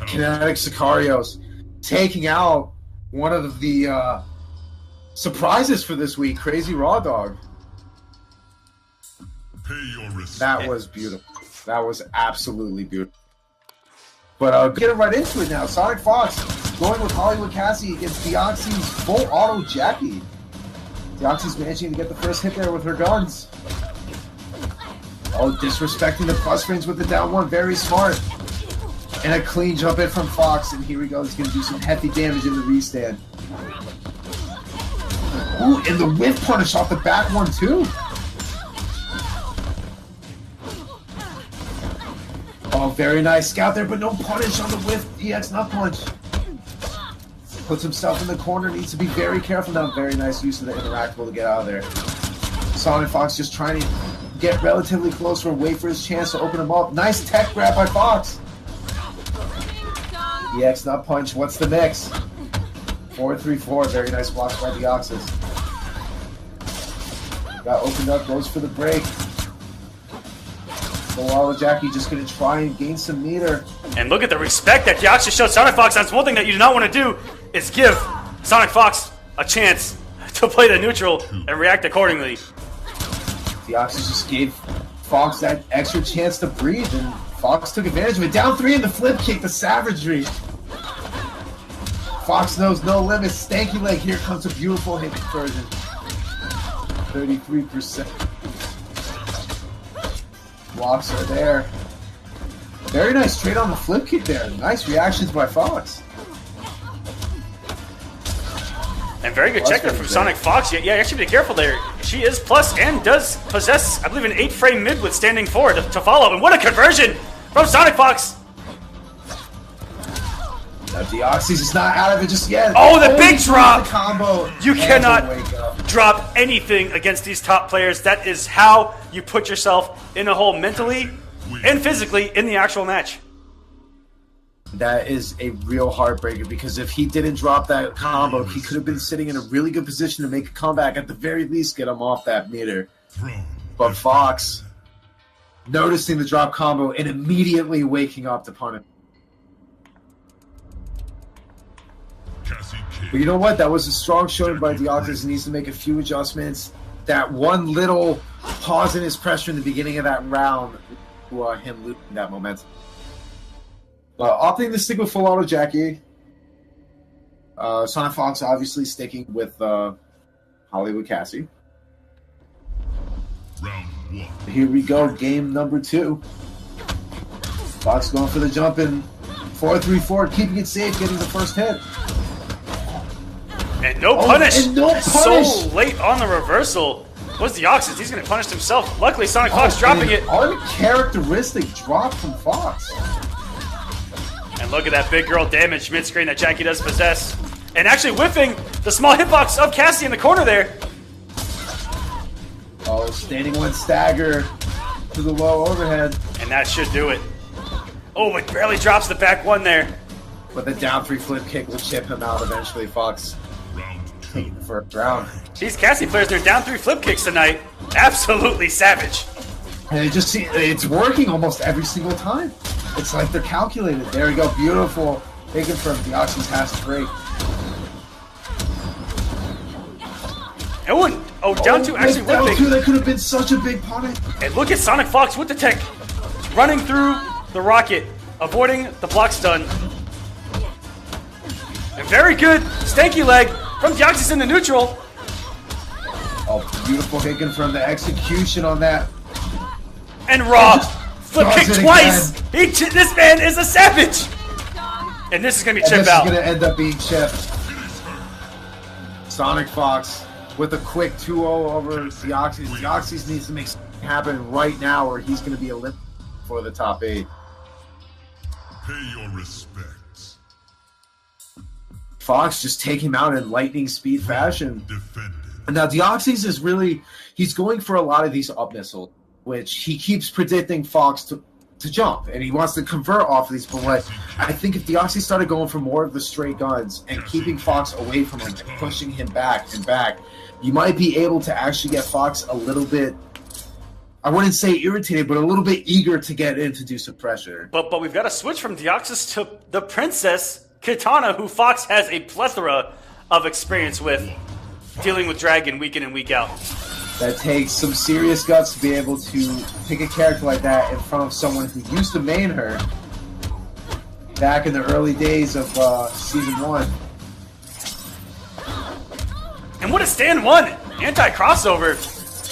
Kinetic Sicarios taking out one of the surprises for this week, Crazy Raw Dog. That was beautiful. That was absolutely beautiful. But getting right into it now. Sonic Fox going with Hollywood Cassie against Deoxy's full auto Jackie. Deoxy's managing to get the first hit there with her guns. Oh, disrespecting the plus frames with the down 1. Very smart. And a clean jump in from Fox. And here we go. He's going to do some hefty damage in the restand. Ooh, and the whiff punish off the back one, too. Oh, very nice scout there, but no punish on the whiff EX nut punch. Puts himself in the corner, needs to be very careful now. Very nice use of the interactable to get out of there. Sonic Fox just trying to get relatively closer and wait for his chance to open him up. Nice tech grab by Fox. EX nut punch, what's the mix? 4-3-4, very nice blocks by Deoxys. Got opened up, goes for the break. So Jackie just going to try and gain some meter. And look at the respect that Deoxys showed Sonic Fox. That's one thing that you do not want to do, is give Sonic Fox a chance to play the neutral and react accordingly. Deoxys just gave Fox that extra chance to breathe, and Fox took advantage of it. Down 3 in the flip kick, the savagery. Fox knows no limits. Stanky leg, here comes a beautiful hit conversion. 33%. Blocks are there. Very nice trade on the flip kick there. Nice reactions by Fox. And very good check there from Sonic Fox. Yeah, you actually be careful there. She is plus and does possess, I believe, an 8-frame mid with standing forward to follow. And what a conversion from Sonic Fox! Now Deoxys is not out of it just yet. Oh, the big drop! The combo. You cannot wake up. drop anything against these top players. That is how you put yourself in a hole mentally and physically in the actual match. That is a real heartbreaker because if he didn't drop that combo, he could have been sitting in a really good position to make a comeback, at the very least get him off that meter. But Fox, noticing the drop combo and immediately waking up to punish. But you know what? That was a strong showing by Deoxys. He needs to make a few adjustments. That one little pause in his pressure in the beginning of that round, him losing that momentum. Opting to stick with full auto Jackie. Sonic Fox obviously sticking with Hollywood Cassie. Round 1. Here we go, game number 2. Fox going for the jump in 4-3-4, keeping it safe, getting the first hit. And no punish. And no punish. So late on the reversal. What's Deoxys? He's going to punish himself. Luckily, Sonic Fox dropping it. Uncharacteristic drop from Fox. And look at that big girl damage mid-screen that Jackie does possess. And actually whiffing the small hitbox of Cassie in the corner there. Oh, standing one stagger to the low overhead. And that should do it. Oh, it barely drops the back one there. But the down 3 flip kick will chip him out eventually, Fox. Round 2. Taking the first round. These Cassie players, they're down 3 flip kicks tonight. Absolutely savage. And it's working almost every single time. It's like they're calculated. There we go. Beautiful. Big confirm. Deoxys has to break. Down 2 actually down whipping. 2, that could have been such a big punish. And look at Sonic Fox with the tech. Running through the rocket. Avoiding the block stun. And very good stanky leg from Deoxys in the neutral. Oh, beautiful Hicken from the execution on that. And Raw flip kick twice. This man is a savage. And this is going to be chip out. This is going to end up being chipped. Sonic Fox with a quick 2-0 over Deoxys. Deoxys needs to make something happen right now or he's going to be eliminated for the top 8. Pay your respects. Fox just take him out in lightning speed fashion. Defended. And now Deoxys is really, he's going for a lot of these up missiles, which he keeps predicting Fox to jump, and he wants to convert off of these. But what I think if Deoxys started going for more of the straight guns and keeping Fox away from him and pushing him back and back, you might be able to actually get Fox a little bit, I wouldn't say irritated, but a little bit eager to get in to do some pressure. But we've got to switch from Deoxys to the Princess Kitana, who Fox has a plethora of experience with dealing with Dragon week in and week out. That takes some serious guts to be able to pick a character like that in front of someone who used to main her back in the early days of Season 1. And what a stand 1 anti-crossover.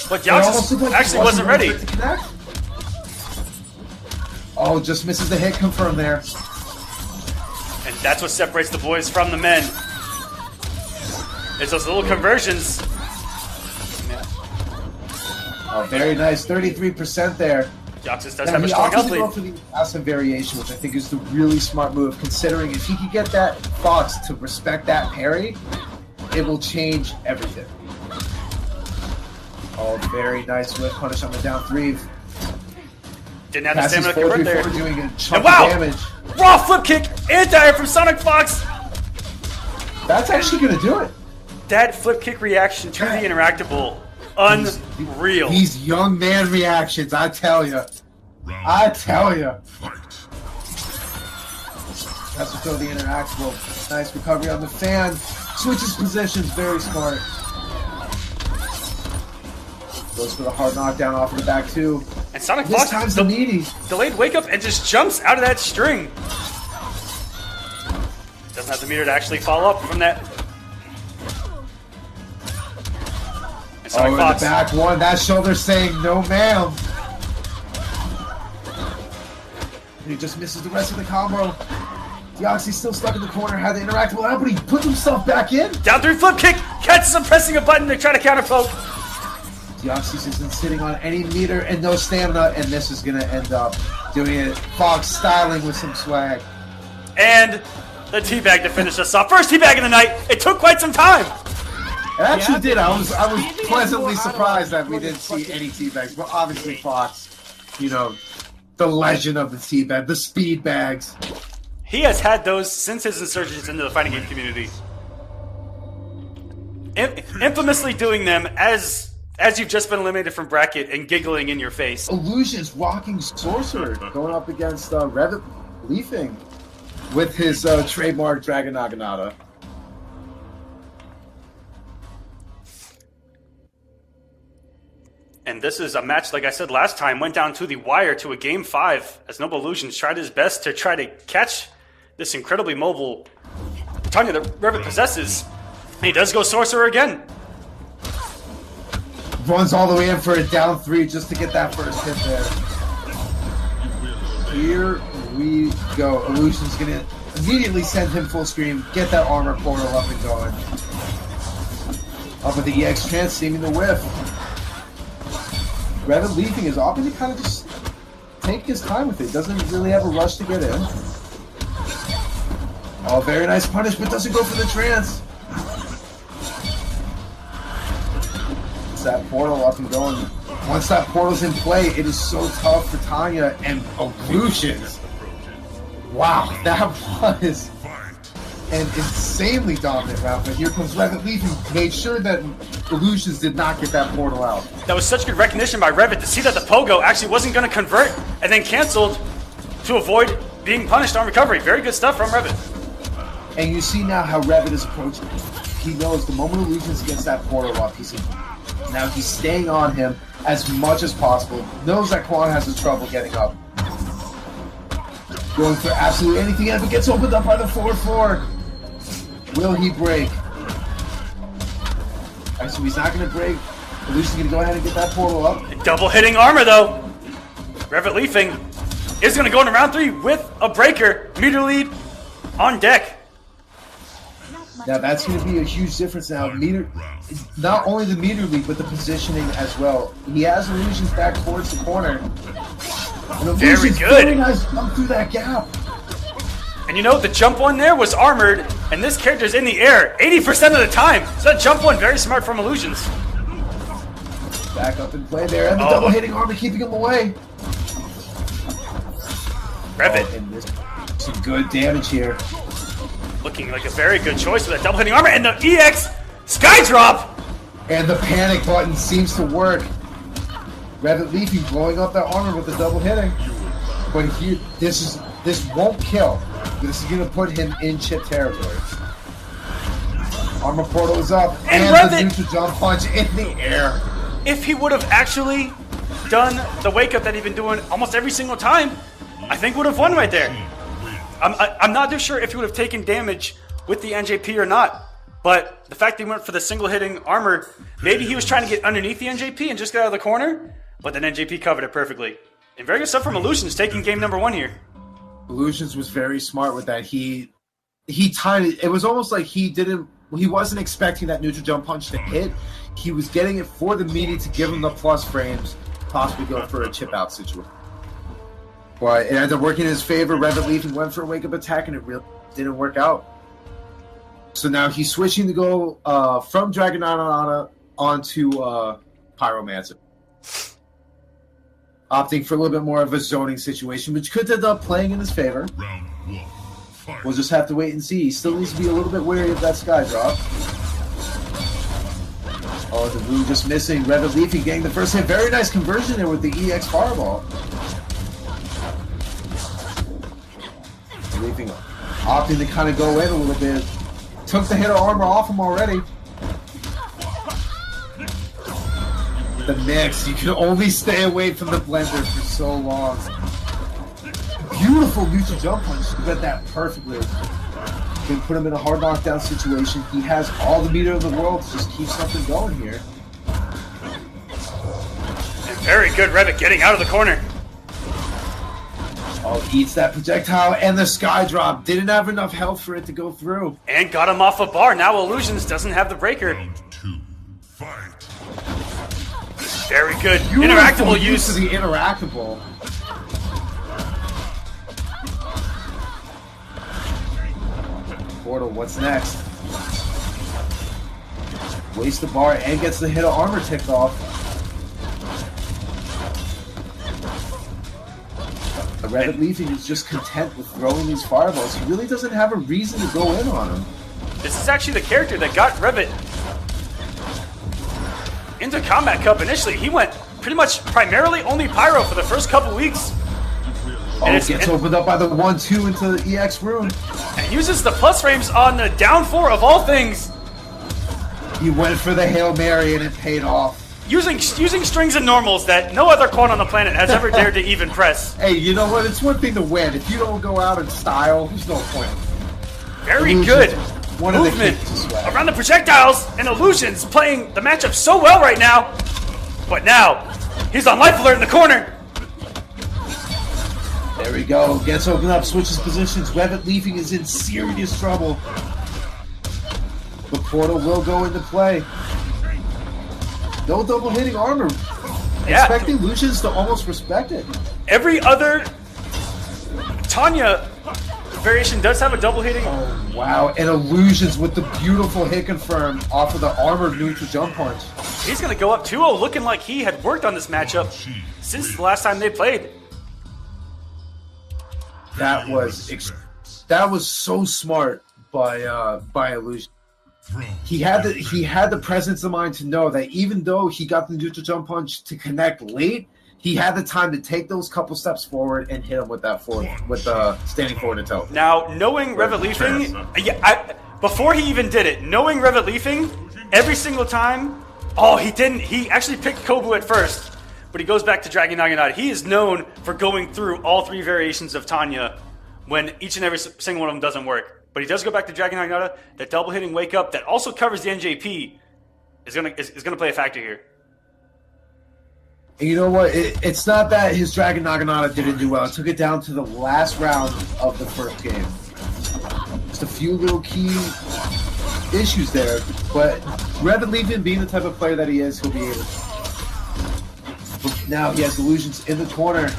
But Deoxys actually wasn't ready. Oh, just misses the hit confirmed there. And that's what separates the boys from the men. It's those little conversions. Oh, very nice. 33% there. Deoxys does have a strong health lead. He opted to go for the passive variation, which I think is the really smart move, considering if he could get that Fox to respect that parry, it will change everything. Oh, very nice whip punish on the down 3. Didn't have the stamina to convert there. Doing a chunk and wow! Of damage. Raw flip kick, anti-air from Sonic Fox. That's actually going to do it. That flip kick reaction to the interactable, unreal. These young man reactions, I tell you. I tell you. Has to throw the interactable. Nice recovery on the fan. Switches positions, very smart. Goes for the hard knockdown off of the back two. And Sonic Fox time's the meaty. Delayed wake up and just jumps out of that string. Doesn't have the meter to actually follow up from that. And Sonic Fox. The back one. That shoulder saying no, ma'am. He just misses the rest of the combo. Deoxy's still stuck in the corner. Had the interactable out, but he puts himself back in. Down 3 flip kick. Catches him pressing a button to try to counter poke. Deoxys isn't sitting on any meter and no stamina, and this is going to end up doing it. Fox styling with some swag. And the teabag to finish us off. First teabag of the night. It took quite some time. It actually did. I was pleasantly surprised that we didn't see any teabags, but obviously Fox, you know, the legend of the teabag, the speed bags. He has had those since his insurgence into the fighting game community. Infamously doing them as you've just been eliminated from bracket and giggling in your face. Illusion's Rocking Sorcerer going up against Revit Leafing with his trademark Dragon Naginata. And this is a match, like I said last time, went down to the wire to a Game 5 as Noble Illusions tried his best to try to catch this incredibly mobile Tanya that Revit possesses. And he does go Sorcerer again. Runs all the way in for a down 3 just to get that first hit there. Here we go. Illusion's going to immediately send him full screen, get that armor portal up and going. Up with the EX chance, seeming to whiff. Revit Leafing is often to kind of just take his time with it. Doesn't really have a rush to get in. Oh, very nice punish, but doesn't go for the trance. That portal up and going. Once that portal's in play, it is so tough for Tanya and Illusions. Wow, that was an insanely dominant round. But here comes Revit Leafing, made sure that Illusions did not get that portal out. That was such good recognition by Revit to see that the Pogo actually wasn't going to convert and then canceled to avoid being punished on recovery. Very good stuff from Revit. And you see now how Revit is approaching. He knows the moment Illusions gets that portal up, now he's staying on him as much as possible. Knows that Quan has the trouble getting up. Going for absolutely anything, and if it gets opened up by the 4-4, will he break? Alright, so he's not going to break. Illusion's going to go ahead and get that portal up. Double hitting armor though. Revit Leafing is going to go into round 3 with a breaker. Meter lead on deck. Now that's going to be a huge difference now. Meter, not only the meter lead, but the positioning as well. He has Illusions back towards the corner. Very good. Very nice jump through that gap. And you know, the jump one there was armored, and this character's in the air 80% of the time. So that jump one, very smart from Illusions. Back up and play there, and the double hitting armor keeping him away. Revit. And this some good damage here. Looking like a very good choice with that double hitting armor, and the EX Skydrop! And the panic button seems to work. Revit Leafy blowing up that armor with the double hitting. But here, this won't kill. This is gonna put him in chip territory. Armor portal is up, and the neutral jump punch in the air. If he would have actually done the wake up that he's been doing almost every single time, I think would have won right there. I'm not too sure if he would have taken damage with the NJP or not, but the fact that he went for the single hitting armor, maybe he was trying to get underneath the NJP and just get out of the corner, but then NJP covered it perfectly. And very good stuff from Illusions taking game number 1 here. Illusions was very smart with that. He timed it. It was almost like he wasn't expecting that neutral jump punch to hit. He was getting it for the meaty to give him the plus frames, possibly go for a chip out situation. But it ended up working in his favor. Revit Leafing went for a wake-up attack, and it really didn't work out. So now he's switching to go from Dragon Naginata onto Pyromancer. Opting for a little bit more of a zoning situation, which could end up playing in his favor. Round 1, fight. We'll just have to wait and see. He still needs to be a little bit wary of that sky drop. Oh, the Rune just missing. Revit Leafing getting the first hit. Very nice conversion there with the EX Fireball. Leafing opting to kind of go in a little bit. Took the hit of armor off him already. The mix. You can only stay away from the blender for so long. Beautiful neutral jump punch. You got that perfectly. Can put him in a hard knockdown situation. He has all the meter in the world to just keep something going here. And very good Revit getting out of the corner. Oh, eats that projectile, and the sky drop. Didn't have enough health for it to go through. And got him off a bar. Now Illusions doesn't have the breaker. Round 2, fight. Very good. Beautiful Interactable use. Of the interactable. Portal, what's next? Wastes the bar and gets the hit of armor ticked off. Revit Leafing is just content with throwing these fireballs. He really doesn't have a reason to go in on him. This is actually the character that got Revit into Kombat Cup initially. He went pretty much primarily only Pyro for the first couple weeks. And it gets opened up by the 1-2 into the EX room. And uses the plus frames on the down 4 of all things. He went for the Hail Mary and it paid off. Using strings and normals that no other Quan on the planet has ever dared to even press. Hey, you know what? It's one thing to win. If you don't go out in style, there's no point. Very good one movement of the around the projectiles, and Illusion's playing the matchup so well right now. But now, he's on life alert in the corner. There we go. Gets opened up, switches positions. Revit Leafing is in serious trouble. The portal will go into play. No double hitting armor. Yeah. Expecting Lucians to almost respect it. Every other Tanya variation does have a double hitting. Oh, wow. And Illusions with the beautiful hit confirm off of the armored neutral jump punch. He's going to go up 2-0, looking like he had worked on this matchup since the last time they played. That was so smart by Illusion. He had the presence of mind to know that even though he got the neutral jump punch to connect late, he had the time to take those couple steps forward and hit him with that standing forward and toe. Now, knowing Revit Leafing, before he even did it, knowing Revit Leafing, every single time, he didn't. He actually picked Kobu at first, but he goes back to Dragon Naginata. He is known for going through all 3 variations of Tanya when each and every single one of them doesn't work. But he does go back to Dragon Naginata. That double hitting wake up that also covers the NJP is gonna play a factor here. And you know what? It's not that his Dragon Naginata didn't do well. It took it down to the last round of the first game. Just a few little key issues there. But Revit Leafing, being the type of player that he is, he'll be able to. But now he has Illusions in the corner.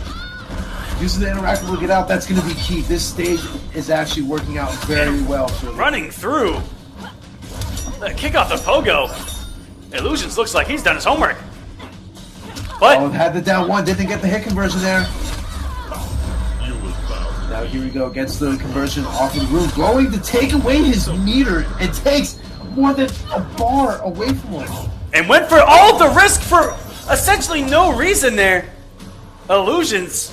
Using the interactive to get out, that's going to be key. This stage is actually working out very well. Running through the kick off the pogo. Illusions looks like he's done his homework. But had the down 1, didn't get the hit conversion there. Now here we go, gets the conversion off of the room, going to take away his meter and takes more than a bar away from him. And went for all the risk for essentially no reason there. Illusions.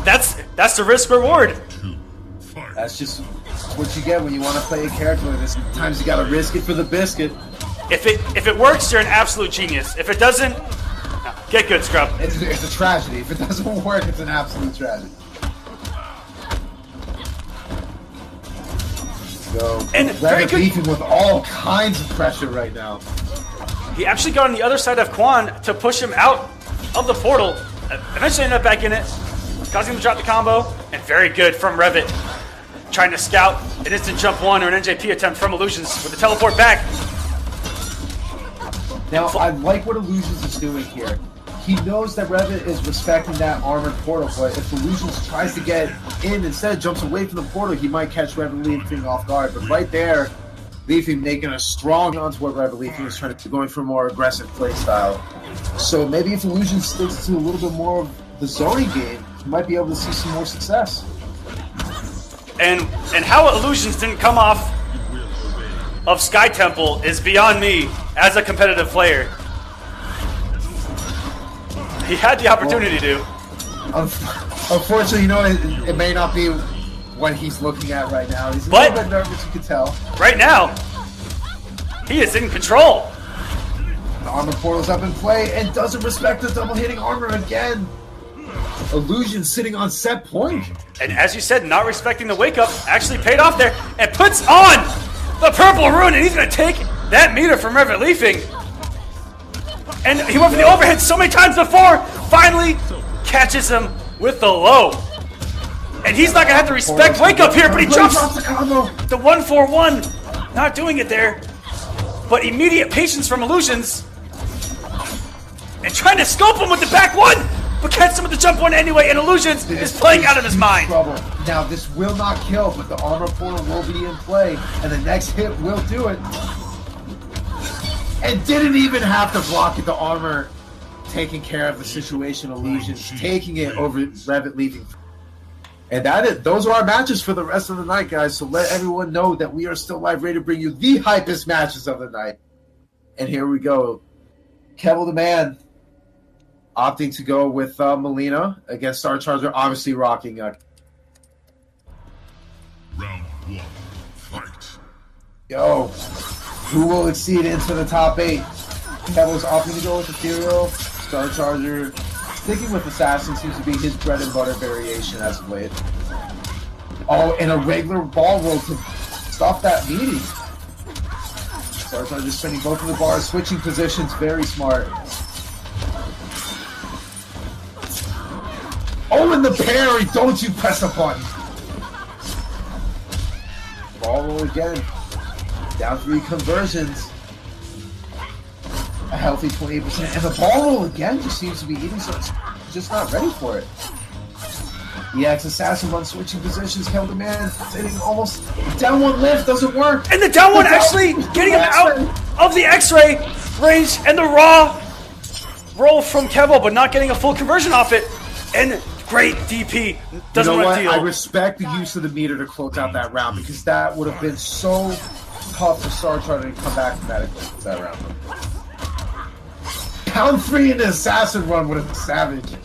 That's the risk reward. That's just what you get when you want to play a character like this. Sometimes you gotta risk it for the biscuit. If it works, you're an absolute genius. If it doesn't, get good, scrub. It's a tragedy. If it doesn't work, it's an absolute tragedy. So, and very good. Beefing with all kinds of pressure right now. He actually got on the other side of Quan to push him out of the portal. Eventually ended up back in it, causing him to drop the combo. And very good from Revit. Trying to scout an instant jump 1 or an NJP attempt from Illusions with the teleport back. Now, I like what Illusions is doing here. He knows that Revit is respecting that armored portal, but if Illusions tries to get in instead, jumps away from the portal, he might catch Revit Leafing off guard. But right there, Leafing making a strong onto what Revit Leafing is trying to do, going for a more aggressive play style. So maybe if Illusions sticks to a little bit more of the zoning game, he might be able to see some more success. And how Illusions didn't come off of Sky Temple is beyond me as a competitive player. He had the opportunity to. Unfortunately, you know, it may not be what he's looking at right now. He's a little bit nervous, you can tell. Right now, he is in control. The armor portal's up in play and doesn't respect the double hitting armor again. Illusion sitting on set point. And as you said, not respecting the wake up actually paid off there and puts on the purple rune, and he's going to take that meter from Revit Leafing. And he went for the overhead so many times before, finally catches him with the low. And he's not going to have to respect wake up here, but he drops the 1-4-1. Not doing it there. But immediate patience from Illusions. And trying to scope him with the back 1. but gets him with the jump one anyway, and Illusions is playing out of his mind. Trouble. Now, this will not kill, but the armor portal will be in play, and the next hit will do it. And didn't even have to block it. The armor taking care of the situation. Illusions taking it over Revit leaving. And those are our matches for the rest of the night, guys. So let everyone know that we are still live, ready to bring you the hypest matches of the night. And here we go. Kevo the Man opting to go with Melina against Star Charger, obviously rocking. Round 1, fight. Yo, who will exceed into the top 8? Kevo's opting to go with Ethereal. Star Charger sticking with Assassin seems to be his bread and butter variation as of late. Oh, and a regular ball roll to stop that meeting. Star Charger spinning both of the bars, switching positions, very smart. Oh, and the parry! Don't you press a button! Ball roll again. Down 3 conversions. A healthy 28%. And the ball roll again just seems to be eating, so it's just not ready for it. EX Assassin run switching positions. Kevo the Man hitting almost down 1 lift. Doesn't work. And the down one actually getting him out of the X-ray range, and the raw roll from Kevo, but not getting a full conversion off it. And great DP. Doesn't you know want what? to deal. I respect the use of the meter to close out that round, because that would have been so tough for Star Charger to come back from that round. Down 3 in the Assassin run would have been savage.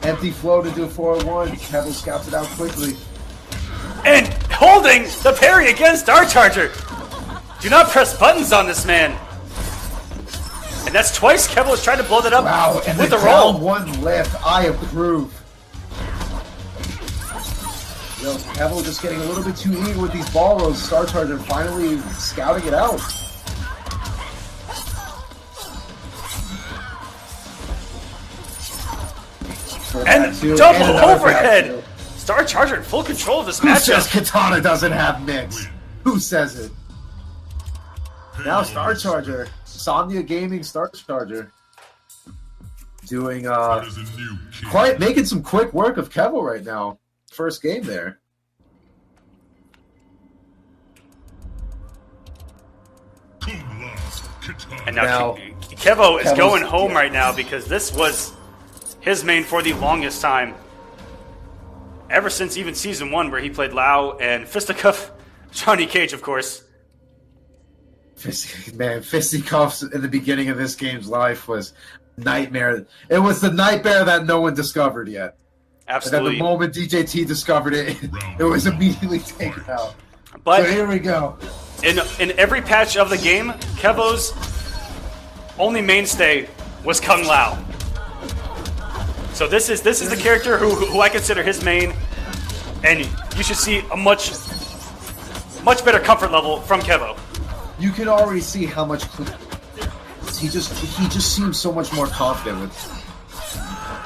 Empty flow to do a 4-1. Kevo scouts it out quickly. And holding the parry against Star Charger. Do not press buttons on this man. And that's twice Kevo is trying to blow that up And with the the roll. down 1 lift. I approve. Yo, Kevo just getting a little bit too eager with these ball rolls. Star Charger finally scouting it out. And double overhead. Star Charger in full control of this Who says matchup. Katana doesn't have mix? Who says it? Now Star Charger. Somnia Gaming Star Charger. Doing making some quick work of Kevo right now. First game there. And now Kevo is going home right now, because this was his main for the longest time. Ever since even Season 1, where he played Lau and Fisticuff, Johnny Cage, of course. Fisticuffs in the beginning of this game's life was nightmare. It was the nightmare that no one discovered yet. Absolutely. And at the moment DJT discovered it, it was immediately taken out. But so here we go. In every patch of the game, Kevo's only mainstay was Kung Lao. So this is the character who I consider his main, and you should see a much better comfort level from Kevo. You can already see how much he just seems so much more confident with.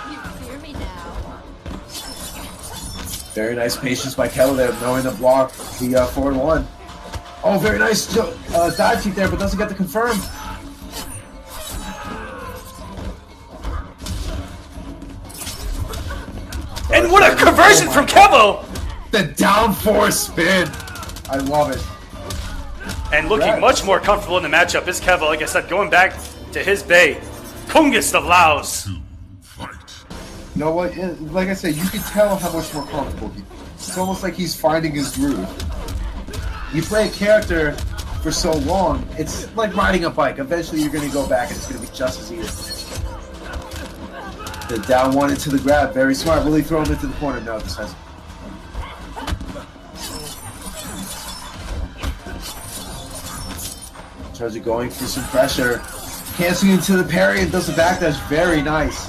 You fear me now. Very nice patience by Kevo there, knowing to block the forward 1. Oh, very nice dive kick there, but doesn't get the confirm. And what a conversion from Kevo! The down 4 spin. I love it. And looking much more comfortable in the matchup is Kevo. Like I said, going back to his bay. Kungest of Laos. You know what? Like I said, you can tell how much more comfortable he is. It's almost like he's finding his groove. You play a character for so long, it's like riding a bike. Eventually you're going to go back and it's going to be just as easy. The down 1 into the grab. Very smart. Will he throw him into the corner? No, this has. Charger going for some pressure. Canceling into the parry and does the backdash. Very nice.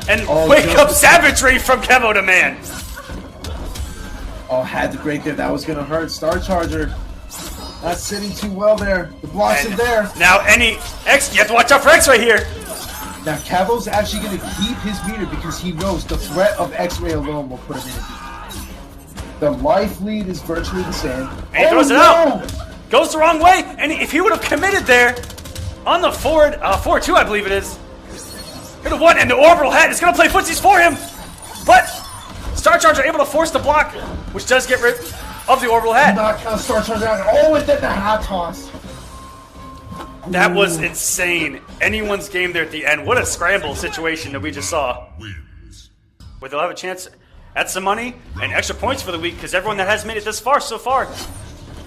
And wake up savagery from Kevo the Man. Oh, had to break there. That was going to hurt. Star Charger not sitting too well there. The blocks are there. Now X, you have to watch out for X right here. Now Kevo's actually going to keep his meter because he knows the threat of X-Ray alone will put him in a deep. The life lead is virtually the same. And he throws it out. Goes the wrong way, and if he would have committed there on the forward, 4-2, I believe it is, he'd have won, and the orbital head is going to play footsies for him. But Star Charger able to force the block, which does get rid of the orbital head. Knock out Star Charger out. Oh, and then the hat toss. That was insane. Anyone's game there at the end. What a scramble situation that we just saw. Wins. Where they'll have a chance at some money and extra points for the week, because everyone that has made it this far so far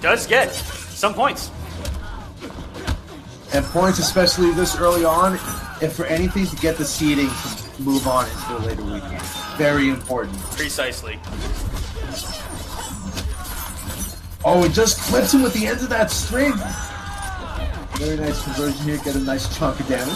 does get some points. And points, especially this early on, if for anything, to get the seeding to move on into the later weekend. Very important. Precisely. Oh, it just clips him with the ends of that string. Very nice conversion here. Get a nice chunk of damage.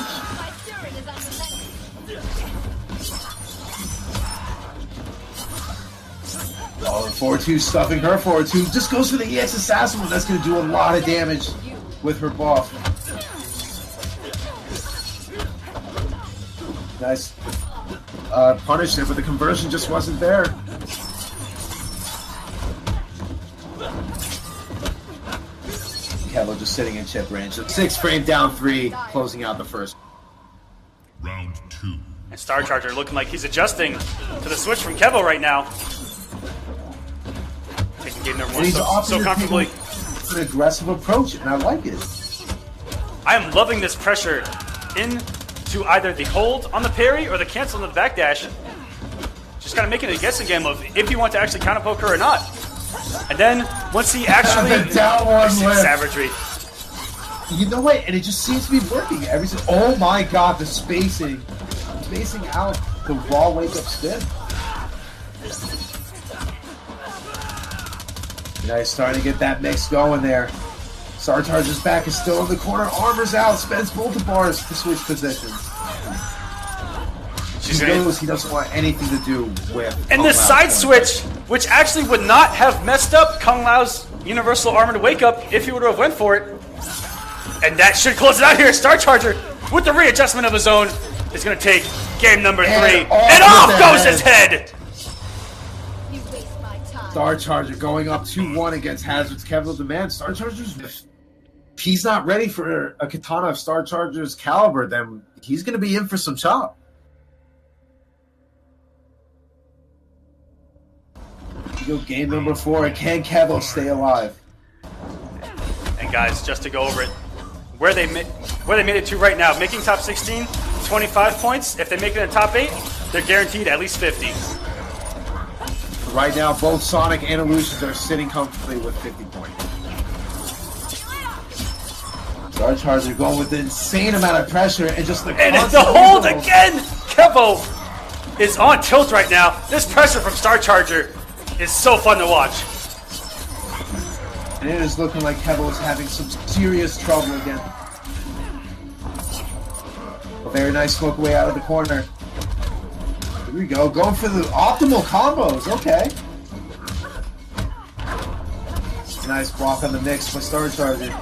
Oh, the 4-2 stuffing her 4-2. Just goes for the EX Assassin. That's going to do a lot of damage with her buff. Nice punish there, but the conversion just wasn't there. Kevo just sitting in chip range. 6 frame down 3, closing out the first. Round 2. And Star Charger looking like he's adjusting to the switch from Kevo right now. Taking game number 1 so comfortably. An aggressive approach, and I like it. I am loving this pressure into either the hold on the parry or the cancel on the backdash. Just kind of making a guessing game of if you want to actually counter poke her or not. And then once he actually the down one lift. savagery. You know what? And it just seems to be working. Oh my god, the spacing out the raw wake up spin. Nice, starting to get that mix going there. Star Charger's back is still in the corner. Armor's out. Spends multi-bars to switch positions. He knows he doesn't want anything to do with. And the side switch, which actually would not have messed up Kung Lao's Universal Armored Wake Up if he would have went for it. And that should close it out here. Star Charger, with the readjustment of his own, is going to take game number 3. And off goes his head! You waste my time. Star Charger going up 2-1 against Hazard's Kevo Demand. Star Charger's... If he's not ready for a katana of Star Charger's caliber, then he's going to be in for some chop. Go game number 4. Can Kevo stay alive? And guys, just to go over it, where they made it to right now, making top 16, 25 points. If they make it in top 8, they're guaranteed at least 50. Right now, both Sonic and Illusions are sitting comfortably with 50 points. Star Charger going with an insane amount of pressure and just and it's the hold again. Kevo is on tilt right now. This pressure from Star Charger is so fun to watch. And it is looking like Kevo is having some serious trouble again. A very nice smoke away out of the corner. Here we go, going for the optimal combos. Okay. Nice block on the mix by Star Charger.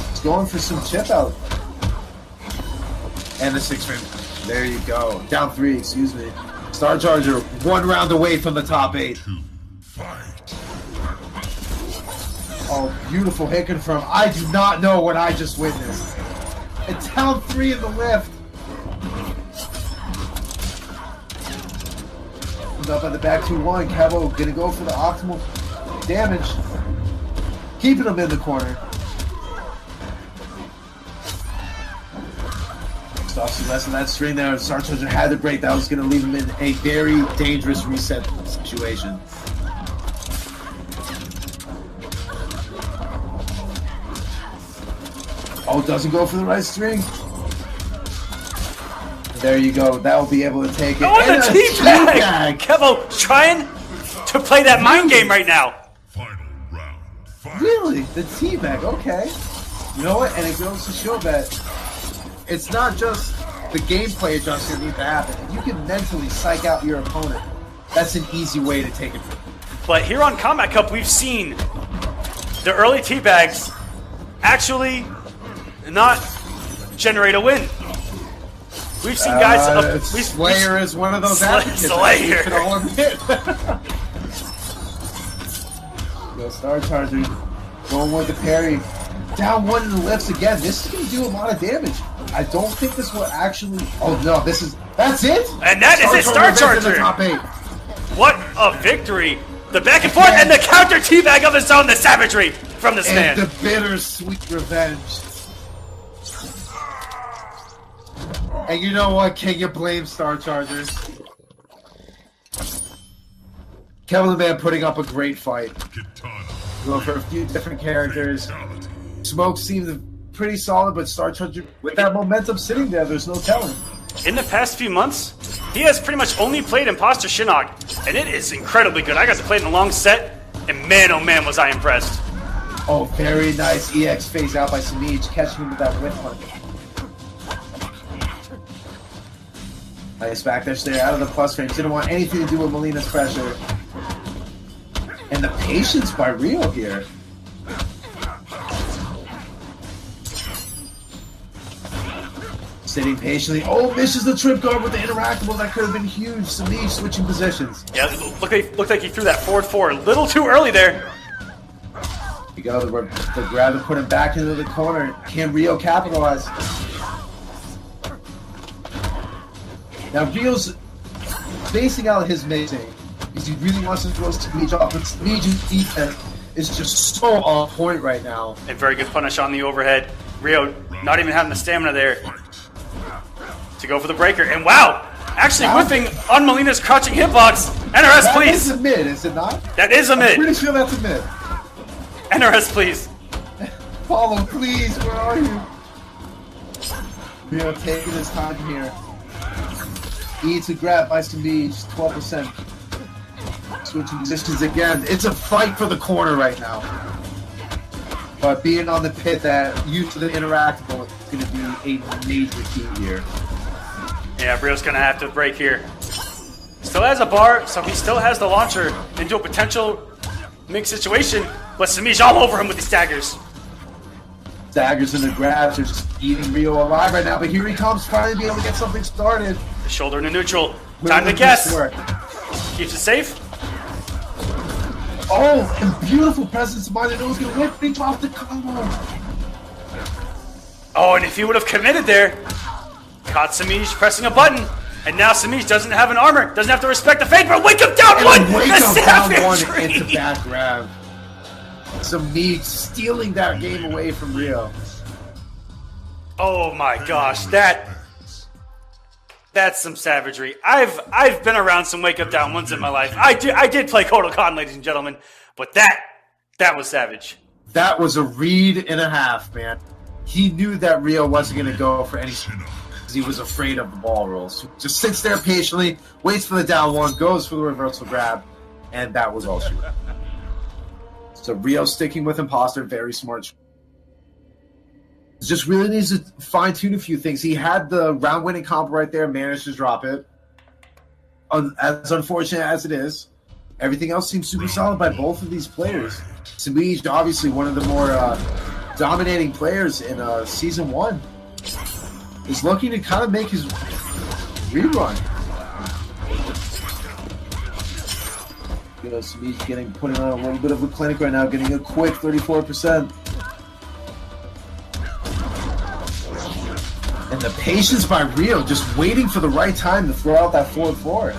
He's going for some chip out. And the 6 frame. There you go. Down 3, excuse me. Star Charger 1 round away from the top 8. Oh, beautiful hit confirm. I do not know what I just witnessed. And down 3 in the lift. Comes up at the back 2-1. Kevo gonna go for the optimal damage. Keeping him in the corner. Stops the rest of that string there. Star Charger had to break. That was going to leave him in a very dangerous reset situation. Oh, doesn't go for the right string. There you go. That will be able to take it. Oh, and the teabag! Kevo trying to play that mind game right now. Final round. Fight. Really? The teabag, okay. You know what? And it goes to show that it's not just the gameplay adjustment that needs to happen. If you can mentally psych out your opponent, that's an easy way to take it. But here on Kombat Cup, we've seen the early teabags actually not generate a win. We've seen guys... Slayer is one of those advocates. Slayer! I can all admit. Star Charger Going with the parry. Down one in the lifts again. This is going to do a lot of damage. I don't think this will actually... Oh, no, that's it? And that is it, Star Charger! Top 8. What a victory! The back and forth and the counter teabag of his own, the savagery from this man. And the bittersweet revenge. And you know what? Can you blame Star Charger? Kevin the Man putting up a great fight. Going for a few different characters. Smoke seemed pretty solid, but Star Charger, with that momentum sitting there, there's no telling. In the past few months, he has pretty much only played Imposter Shinnok, and it is incredibly good. I got to play it in a long set, and man, oh man, was I impressed. Oh, very nice EX phase out by Samij, catching him with that whip punch. Nice backdash there, out of the plus range. Didn't want anything to do with Melina's pressure. And the patience by Rio here. Sitting patiently. Oh, misses the trip guard with the interactable. That could have been huge. Samij switching positions. Yeah, looked like he threw that forward four a little too early there. You go, the grab to put him back into the corner. Can Rio capitalize? Now Rio's basing out his mixing because he really wants to throw Samij off, but Samij's defense is just so on point right now. And very good punish on the overhead. Rio not even having the stamina there to go for the breaker. And wow! Actually whiffing on Melina's crouching hitbox. NRS, please! That is a mid, is it not? That is a mid. I'm pretty sure that's a mid. NRS, please. Follow, please. Where are you? Rio taking his time here. E to grab by Samij, 12%. Switching positions again. It's a fight for the corner right now. But being on the pit, that use of the interactable is going to be a major key here. Yeah, Rio's going to have to break here. Still has a bar, so he still has the launcher into a potential mixed situation. But Samij all over him with these daggers. Daggers and the grabs are just eating Rio alive right now. But here he comes, finally be able to get something started. The shoulder into neutral. Time to guess. Keeps it safe. Oh, and beautiful presence of mind. I know he's going to whip me off the combo. Oh, and if he would have committed there, caught Samij pressing a button, and now Samij doesn't have an armor, doesn't have to respect the fate, but wake up down one! Wake up down one into the back grab. Samij stealing that game away from Rio. Oh my gosh, that's some savagery. I've been around some wake up down ones in my life. I did play Kodokan, ladies and gentlemen, but that was savage. That was a read and a half, man. He knew that Rio wasn't going to go for any because he was afraid of the ball rolls. Just sits there patiently, waits for the down one, goes for the reversal grab, and that was all she wrote. So Rio sticking with Imposter, very smart. Just really needs to fine-tune a few things. He had the round-winning combo right there, managed to drop it. As unfortunate as it is, everything else seems super solid by both of these players. Samij, obviously one of the more dominating players in Season 1, is looking to kind of make his rerun. You know, Samij putting on a little bit of a clinic right now, getting a quick 34%. And the patience by Rio, just waiting for the right time to throw out that forward four.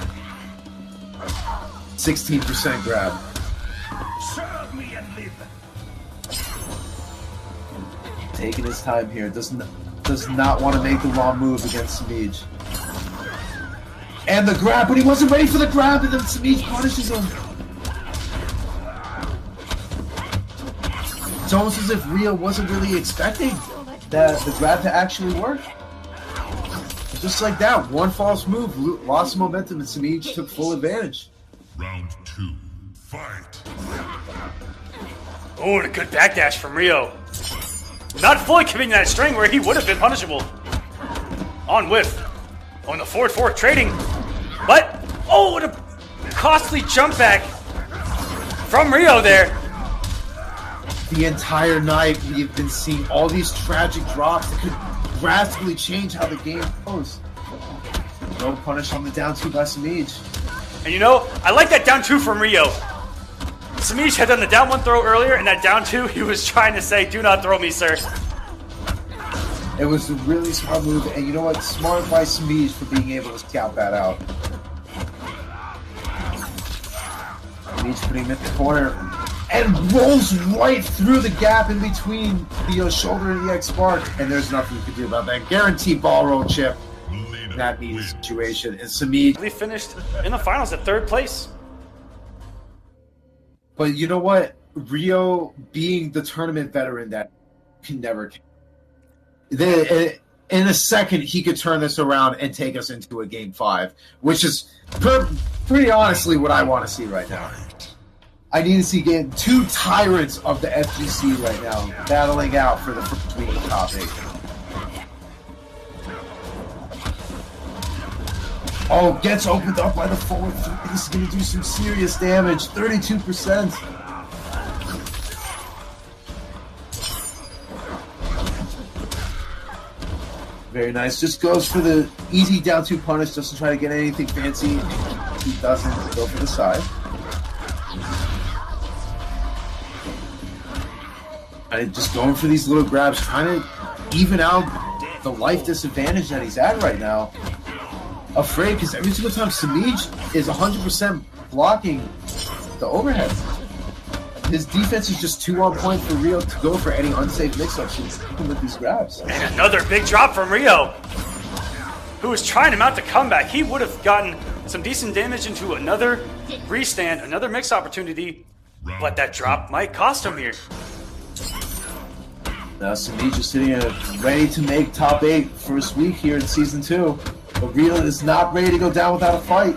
16% grab. Taking his time here, does not want to make the wrong move against Samij. And the grab, but he wasn't ready for the grab, and then Samij punishes him. It's almost as if Rio wasn't really expecting the grab to actually work. Just like that, one false move, lost momentum, and Samij took full advantage. Round 2, fight. Oh, and a good backdash from Rio. Not fully committing that string where he would have been punishable. On whiff. On the forward four trading. But, oh, what a costly jump back from Rio there. The entire night, we've been seeing all these tragic drops that could drastically change how the game goes. No punish on the down two by Samij. And you know, I like that down two from Rio. Samij had done the down 1 throw earlier, and that down 2, he was trying to say, do not throw me, sir. It was a really smart move, and you know what? Smart by Samij for being able to scout that out. Samij putting him in the corner, and rolls right through the gap in between the shoulder and EX Spark, and there's nothing you can do about that. Guaranteed ball roll chip in that needy situation, and Samij... They finished in the finals at 3rd place. But you know what? Rio, being the tournament veteran that can never... in a second, he could turn this around and take us into a Game 5, which is pretty honestly what I want to see right now. I need to see two tyrants of the FGC right now battling out for the first week of top 8. Oh, gets opened up by the forward 3. This is going to do some serious damage. 32%. Very nice. Just goes for the easy down 2 punish. Doesn't try to get anything fancy. He doesn't go for the side. And just going for these little grabs, trying to even out the life disadvantage that he's at right now. Afraid, because every single time Samij is 100% blocking the overhead. His defense is just too on point for Rio to go for any unsafe mix-ups with these grabs. And another big drop from Rio, who was trying to mount the comeback. He would have gotten some decent damage into another restand, another mix opportunity, but that drop might cost him here. Now Samij is sitting ready to make top 8 first week here in Season 2. But Rio is not ready to go down without a fight.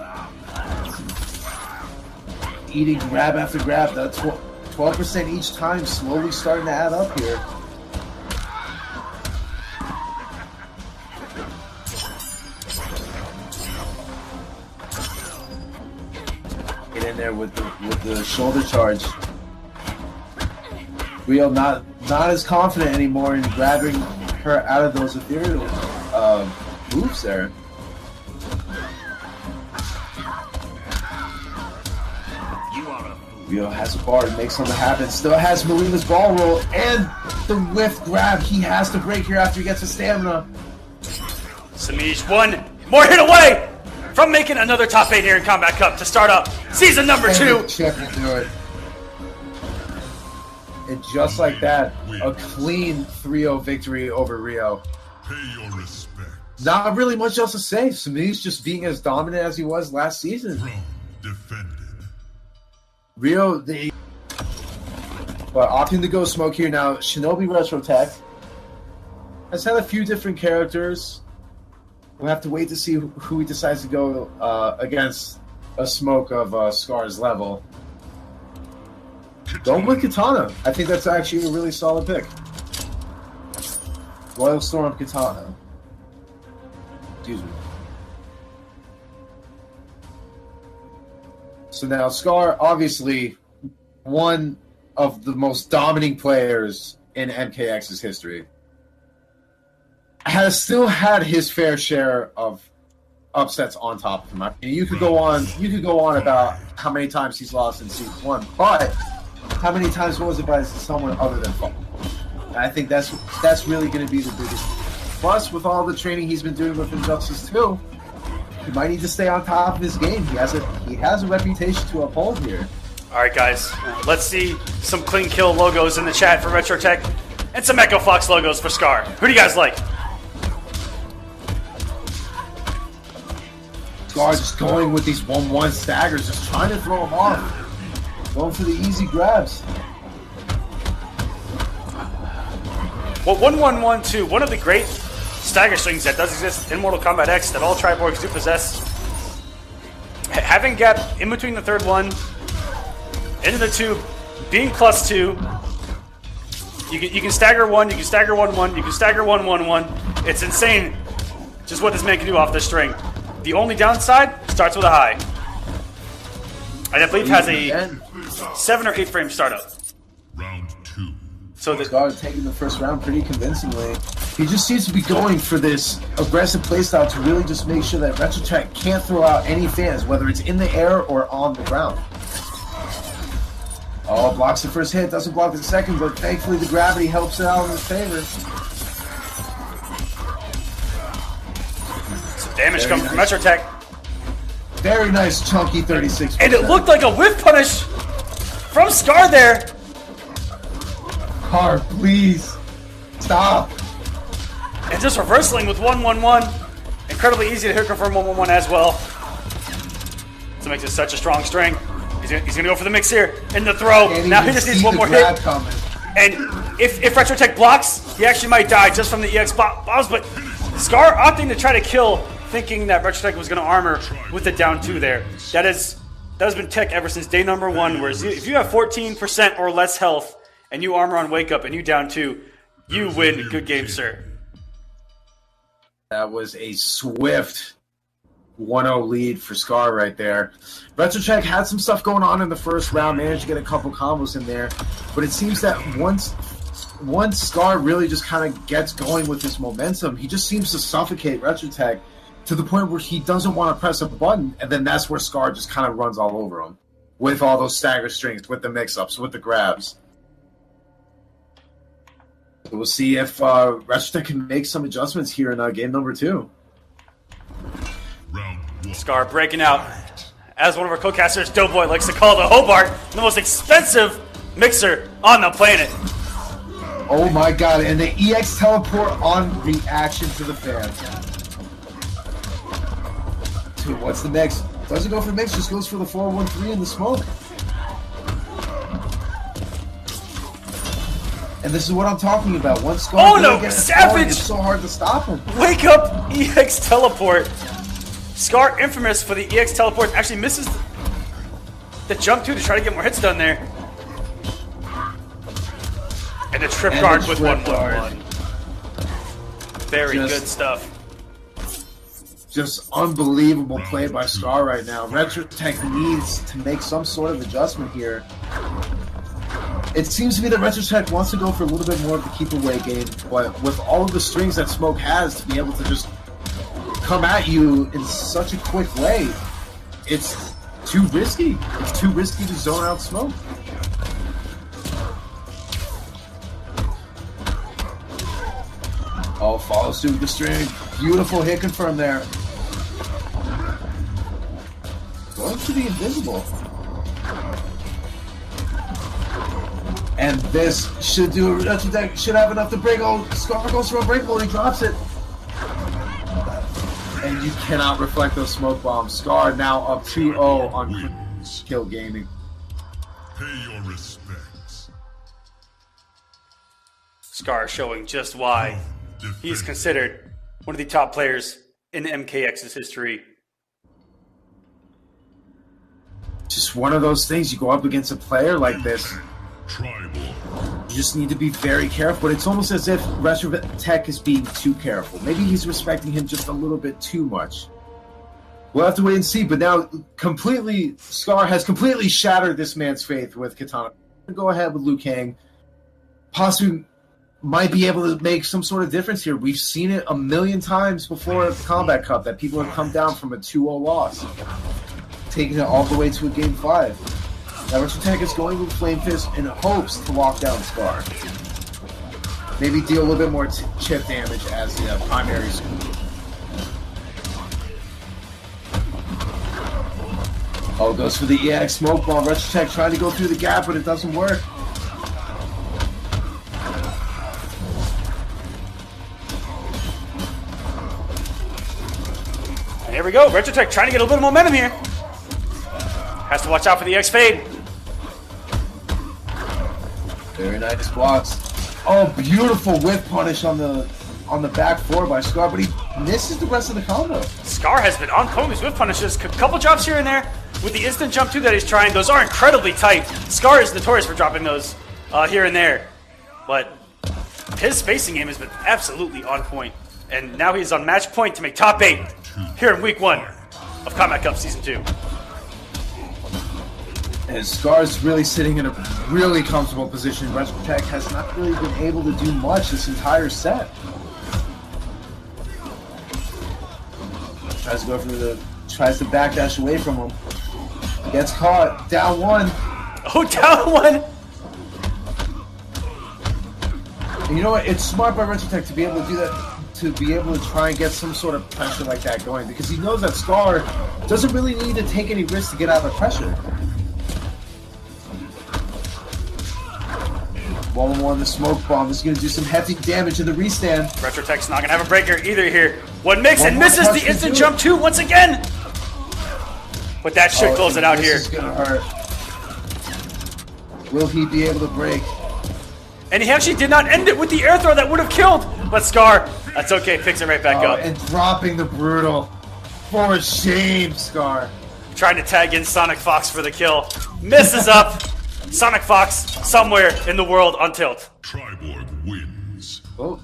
Eating grab after grab. That's 12% each time, slowly starting to add up here. Get in there with the shoulder charge. Rio not as confident anymore in grabbing her out of those ethereal moves there. Rio has a bar to make something happen. Still has Marina's ball roll and the lift grab he has to break here after he gets his stamina. Samij 1 more hit away from making another top 8 here in Kombat Cup to start up season number 2. Chip will do it. And just like that, a clean 3-0 victory over Rio. Pay your respect. Not really much else to say. Samij just being as dominant as he was last season. Throne defended. Rio, but opting to go smoke here now. Shinobi Retro Tech has had a few different characters. We'll have to wait to see who he decides to go against a smoke of Scar's level. Going with Katana. I think that's actually a really solid pick. Royal Storm Katana. Excuse me. So now Scar, obviously one of the most dominating players in MKX's history, has still had his fair share of upsets on top of him. I mean, you could go on about how many times he's lost in Season 1, but how many times was it by someone other than Fall? And I think that's really going to be the biggest. Plus, with all the training he's been doing with Injustice 2, he might need to stay on top of his game. He has a reputation to uphold here. All right, guys, let's see some clean kill logos in the chat for Retro Tech and some Echo Fox logos for Scar. Who do you guys like? Scar just going with these 1-1 staggers, just trying to throw him off. Going for the easy grabs. Well, 1-1-1-2, one of the great stagger swings that does exist in Mortal Kombat X that all Triborgs do possess. Having gap in between the third one, into the two, being +2, you can stagger 1, you can stagger 1-1, you can stagger 1-1-1. It's insane just what this man can do off this string. The only downside starts with a high. And I believe has a 7 or 8 frame startup. Round 2. So the Scar taking the first round pretty convincingly. He just seems to be going for this aggressive playstyle to really just make sure that RetroTech can't throw out any fans, whether it's in the air or on the ground. Oh, blocks the first hit, doesn't block the second, but thankfully the gravity helps it out in his favor. Some damage coming from Retrotech. Very nice, chunky 36%. And it looked like a whiff punish from Scar there. Car, please. Stop. And just reversing with 1-1-1. Incredibly easy to hit confirm 1-1-1 as well. So makes it such a strong string. He's gonna go for the mix here. In the throw. Now he just needs one more hit. And if Retrotech blocks, he actually might die just from the EX bombs. But Scar opting to try to kill, thinking that Retrotech was gonna armor with the down 2 there. That has been tech ever since day number 1, where if you have 14% or less health and you armor on wake up and you down 2, you win. Good game, sir. That was a swift 1-0 lead for Scar right there. Retrotech had some stuff going on in the first round, managed to get a couple combos in there, but it seems that once Scar really just kind of gets going with his momentum, he just seems to suffocate Retrotech to the point where he doesn't want to press a button, and then that's where Scar just kind of runs all over him with all those stagger strings, with the mix-ups, with the grabs. So we'll see if Retrotech can make some adjustments here in game number 2. Scar breaking out. As one of our co-casters, Doughboy, likes to call the Hobart the most expensive mixer on the planet. Oh my god, and the EX teleport on reaction to the fan. Dude, what's the mix? Doesn't go for the mix, just goes for the 4-1-3 in the smoke. And this is what I'm talking about. Once Scar Savage! It's so hard to stop him. Wake up EX teleport. Scar, infamous for the EX teleport, actually misses the jump too to try to get more hits done there. And the trip guard with 1-1-1. Very good stuff. Just unbelievable play by Scar right now. Retrotech needs to make some sort of adjustment here. It seems to me that Retrotech wants to go for a little bit more of the keep away game, but with all of the strings that Smoke has to be able to just come at you in such a quick way, it's too risky. It's too risky to zone out Smoke. Oh, follows through with the string. Beautiful hit confirm there. Going to the invisible. And this should do. Retrotech should have enough to break. Oh, Scar goes for a breakable. He drops it. And you cannot reflect those smoke bombs. Scar now up 2-0 on Kill Gaming. Pay your respects. Scar showing just why he's considered one of the top players in MKX's history. Just one of those things. You go up against a player like this. Tribal. You just need to be very careful, but it's almost as if Retrotech is being too careful. Maybe he's respecting him just a little bit too much. We'll have to wait and see, but now Scar has completely shattered this man's faith with Katana. Go ahead with Liu Kang. Possibly might be able to make some sort of difference here. We've seen it a million times before at the Kombat Cup that people have come down from a 2-0 loss, taking it all the way to a Game 5. Now Retrotech is going with Flame Fist in hopes to lock down Scar. Maybe deal a little bit more chip damage as the primary scoop. Oh, goes for the EX smoke bomb. Retrotech trying to go through the gap, but it doesn't work. And here we go. Retrotech trying to get a little bit of momentum here. Has to watch out for the EX fade. Very nice blocks. Oh, beautiful whip punish on the back four by Scar, but he misses the rest of the combo. Scar has been on point with whip punishes. Couple drops here and there with the instant jump too that he's trying. Those are incredibly tight. Scar is notorious for dropping those here and there, but his spacing game has been absolutely on point. And now he's on match point to make top 8 here in week 1 of Kombat Cup Season 2. And Scar's really sitting in a really comfortable position. Retrotech has not really been able to do much this entire set. Tries to backdash away from him. Gets caught. Down 1. Oh, down one. And you know what? It's smart by Retrotech to be able to do that, to be able to try and get some sort of pressure like that going, because he knows that Scar doesn't really need to take any risks to get out of the pressure. 1-1 on the smoke bomb is going to do some hefty damage to the restand. Retrotech's not going to have a breaker either here. One mix and One more misses touch the to instant do jump it. two once again. But that should close it out this here. Is going to hurt. Will he be able to break? And he actually did not end it with the air throw that would have killed. But Scar, that's okay, picks it right back up. And dropping the brutal. For shame, Scar. Trying to tag in Sonic Fox for the kill. Misses up. Sonic Fox somewhere in the world on tilt. Triborg wins. Well,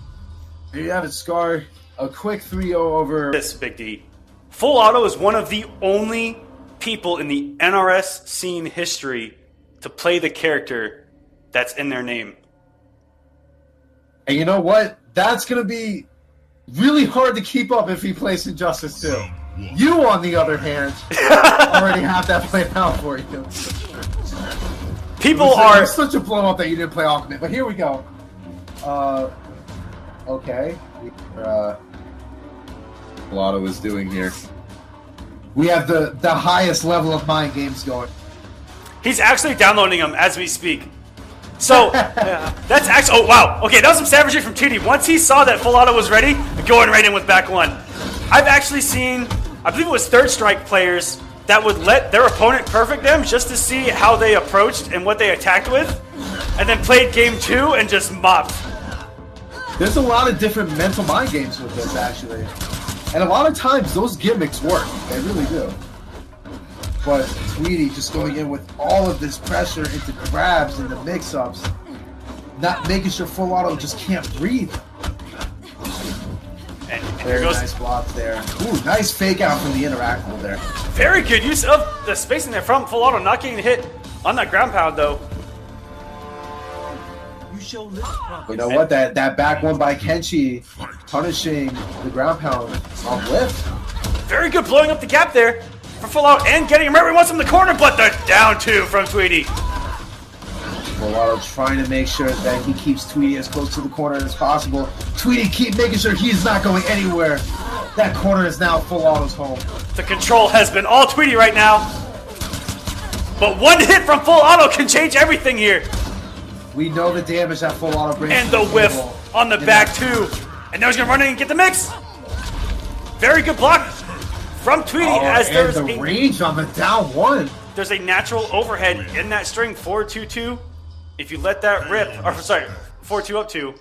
there you have it, Scar. A quick 3-0 over. This, Big D. Full Auto is one of the only people in the NRS scene history to play the character that's in their name. And you know what? That's going to be really hard to keep up if he plays Injustice 2. You, on the other hand, already have that played out for you. People are... It's such a blow up that you didn't play Ultimate, but here we go. Okay. Lotto is doing here. We have the highest level of mind games going. He's actually downloading them as we speak. So, that's actually... Oh, wow. Okay, that was some savagery from TD. Once he saw that Full Auto was ready, going right in with back one. I've actually seen, I believe it was Third Strike players that would let their opponent perfect them just to see how they approached and what they attacked with, and then played game two and just mopped. There's a lot of different mental mind games with this, actually. And a lot of times, those gimmicks work. They really do. But Tweety just going in with all of this pressure into grabs and the mix-ups, not making sure Full Auto just can't breathe. And Very nice blocks there. Ooh, nice fake out from the interactable there. Very good use of the spacing there from Full Auto, not getting hit on that ground pound though. You know what? That back one by Kenshi, punishing the ground pound on lift. Very good blowing up the gap there for Full Auto and getting him right where he wants him in the corner, but the down two from Tweety. Full Auto trying to make sure that he keeps Tweety as close to the corner as possible. Tweety keep making sure he's not going anywhere. That corner is now Full Auto's home. The control has been all Tweety right now. But one hit from Full Auto can change everything here. We know the damage that Full Auto brings. And the whiff on the back two. And now he's going to run in and get the mix. Very good block from Tweety as there's the range on the down one. There's a natural overhead in that string, 4-2-2. If you let that rip, or sorry, 4-2 up 2.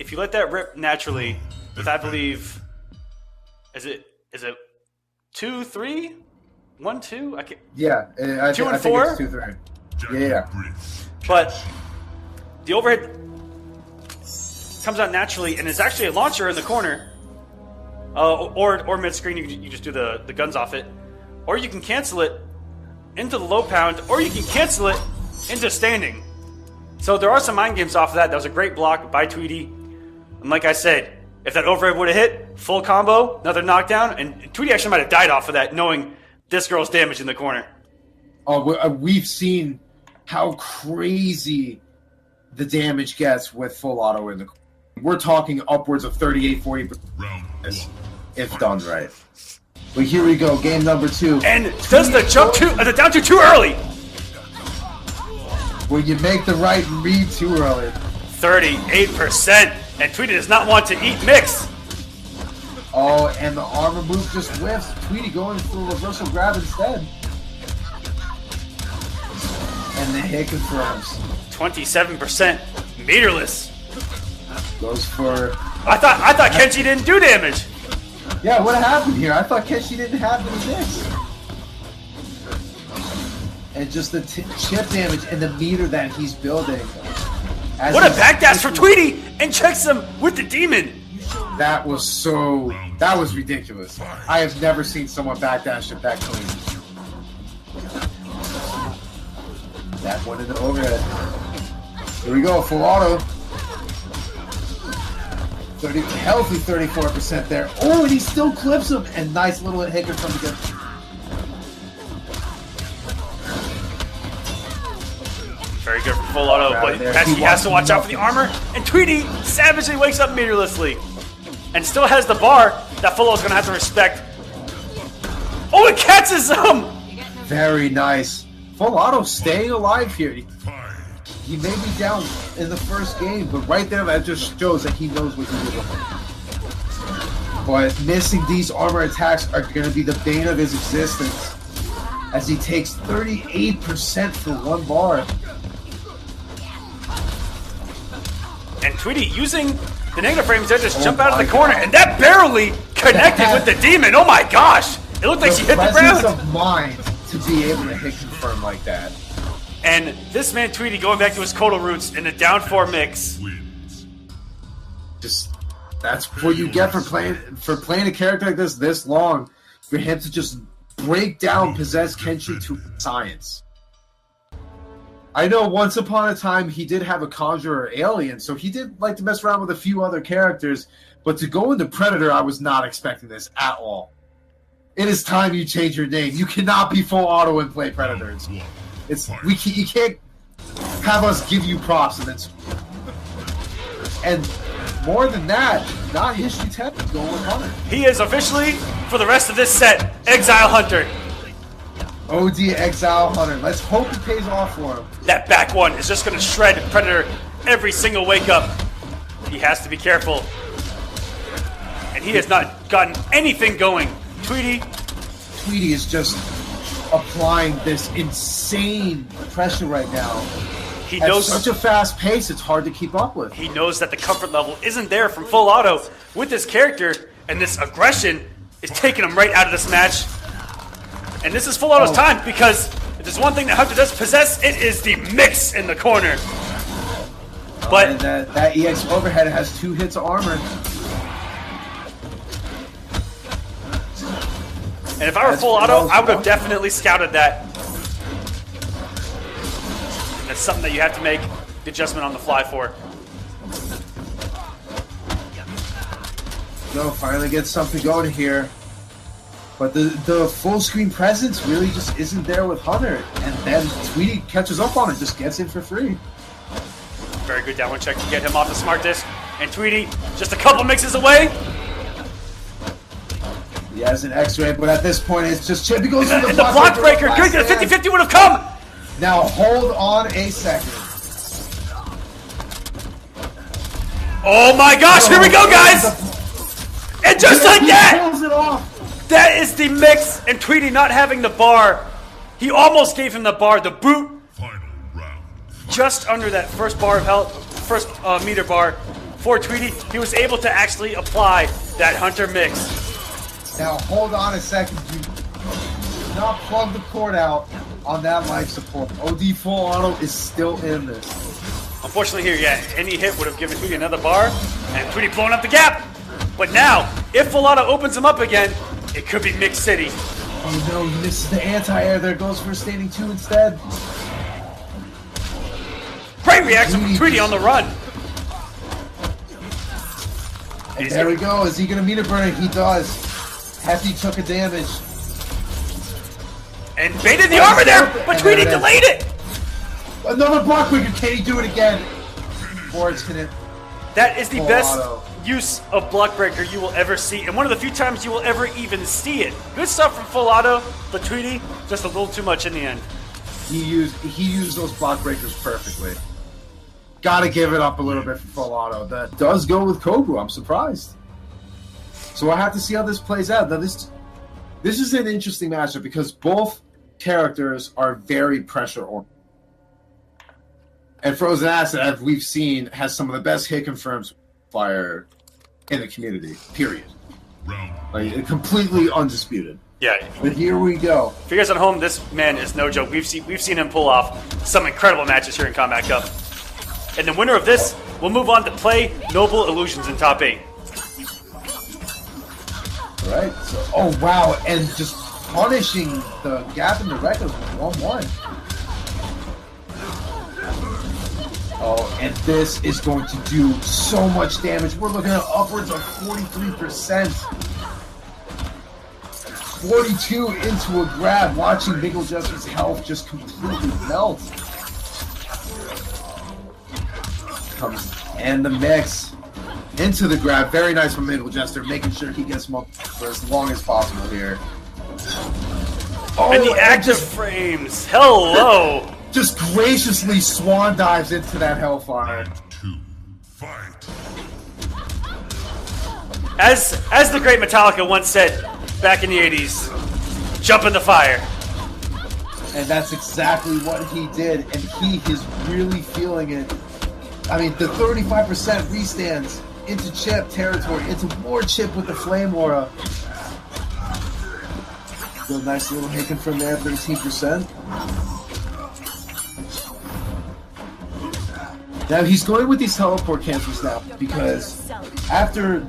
If you let that rip naturally, with I believe, is it 2-3, 1-2? I can't. Yeah, I 2 and think 4. it's 2-3. Yeah. But the overhead comes out naturally, and is actually a launcher in the corner, or mid screen. You just do the guns off it, or you can cancel it into the low pound, or you can cancel it into standing. So there are some mind games off of that. That was a great block by Tweety. And like I said, if that overhead would have hit, full combo, another knockdown, and Tweety actually might have died off of that, knowing this girl's damage in the corner. Oh, we've seen how crazy the damage gets with Full Auto in the corner. We're talking upwards of 38-40% if done right. But here we go, game number 2. And does the jump the down two too early? When you make the right read too early. 38%. And Tweety does not want to eat mix. Oh, and the armor move just whiffs. Tweety going for a reversal grab instead. And the hit confirms. 27%. Meterless. Goes for... I thought Kenji didn't do damage. Yeah, what happened here? I thought Kenshi didn't have the mix. And just the chip damage and the meter that he's building. What a backdash for Tweety! And checks him with the demon. That was ridiculous. I have never seen someone backdash it that clean. That one in the overhead. Here we go, Full Auto. Healthy 34% there. Oh, and he still clips him. And nice little hit from the gun. Very good from full auto, but he has to watch out for the armor. And Tweety savagely wakes up meterlessly. And still has the bar that full auto is going to have to respect. Oh, it catches him! Very nice. Full auto staying alive here. He may be down in the first game, but right there that just shows that he knows what he's doing. But missing these armor attacks are going to be the bane of his existence, as he takes 38% for one bar. And Tweety using the negative frames there, just jump out of the corner, and that barely connected with the demon. Oh my gosh! It looked like she hit the ground. Presence of mind to be able to hit confirm like that. And this man Tweety going back to his Kodo roots in a down 4 mix. Just that's what you get for playing a character like this long. For him to just break down possess Kenshi to science. I know once upon a time he did have a Conjurer alien, so he did like to mess around with a few other characters, but to go into Predator, I was not expecting this at all. It is time you change your name. You cannot be full auto and play Predators. You can't have us give you props and more than that, not History 10 going with Hunter. He is officially, for the rest of this set, Exile Hunter. OD Exile Hunter. Let's hope it pays off for him. That back one is just going to shred Predator every single wake up. He has to be careful. And he has not gotten anything going. Tweety is just applying this insane pressure right now. He knows at such a fast pace, it's hard to keep up with. He knows that the comfort level isn't there from full auto with this character, and this aggression is taking him right out of this match. And this is full auto's time, because if there's one thing that Hunter does possess, it is the mix in the corner. But and that EX overhead has 2 hits of armor. And if I were full auto, I would have definitely scouted that. And that's something that you have to make the adjustment on the fly for. No, finally get something going here. But the full screen presence really just isn't there with Hunter. And then Tweety catches up on it, just gets in for free. Very good downward check to get him off the smart disc. And Tweety just a couple mixes away. He has an X-ray, but at this point it's just Chip. He goes in the block breaker. Good, the 50-50 would have come. Now hold on a second. Oh my gosh, here we go, guys! And just like that! Pulls it off. That is the mix, and Tweety not having the bar. He almost gave him the bar, the boot. Final round. Just under that first bar of health, first meter bar for Tweety. He was able to actually apply that Hunter mix. Now hold on a second. Do not plug the cord out on that life support. OD full auto is still in this. Unfortunately here, yeah, any hit would have given Tweety another bar, and Tweety blowing up the gap. But now, if full auto opens him up again, it could be Mix City. Oh no, he misses the anti-air there, goes for standing 2 instead. Great reaction from Tweety on the run. And there we go. Is he going to meet a burner? He does. Hefty took a damage. And baited the armor there, but Tweety delayed it. Another block breaker. Can he do it again? Boards can it. That is the best use of block breaker you will ever see, and one of the few times you will ever even see it. Good stuff from full auto, but Tweety just a little too much in the end. He used those block breakers perfectly. Gotta give it up a little bit for full auto. That does go with Kobu. I'm surprised. So I have to see how this plays out. Now this is an interesting matchup because both characters are very pressure oriented. And Frozen Acid, as we've seen, has some of the best hit confirms fire in the community. Period. Like completely undisputed. Yeah. But here we go. For you guys at home, this man is no joke. We've seen him pull off some incredible matches here in Kombat Cup. And the winner of this will move on to play Noble Illusions in top 8. All right. So, oh wow, and just punishing the gap in the records with 1-1. Oh, and this is going to do so much damage. We're looking at upwards of 43%. 42 into a grab, watching Miguel Justice's health just completely melt. comes and the mix into the grab. Very nice from Mingle Jester, making sure he gets him up for as long as possible here. Oh, and the active frames. Hello. Just graciously swan dives into that Hellfire. 2, fight. As the great Metallica once said back in the 80s, jump in the fire. And that's exactly what he did, and he is really feeling it. I mean, the 35% restands into chip territory, into more chip with the Flame Aura. So nice little Hicken from there, 13%. Now he's going with these teleport cancels now because after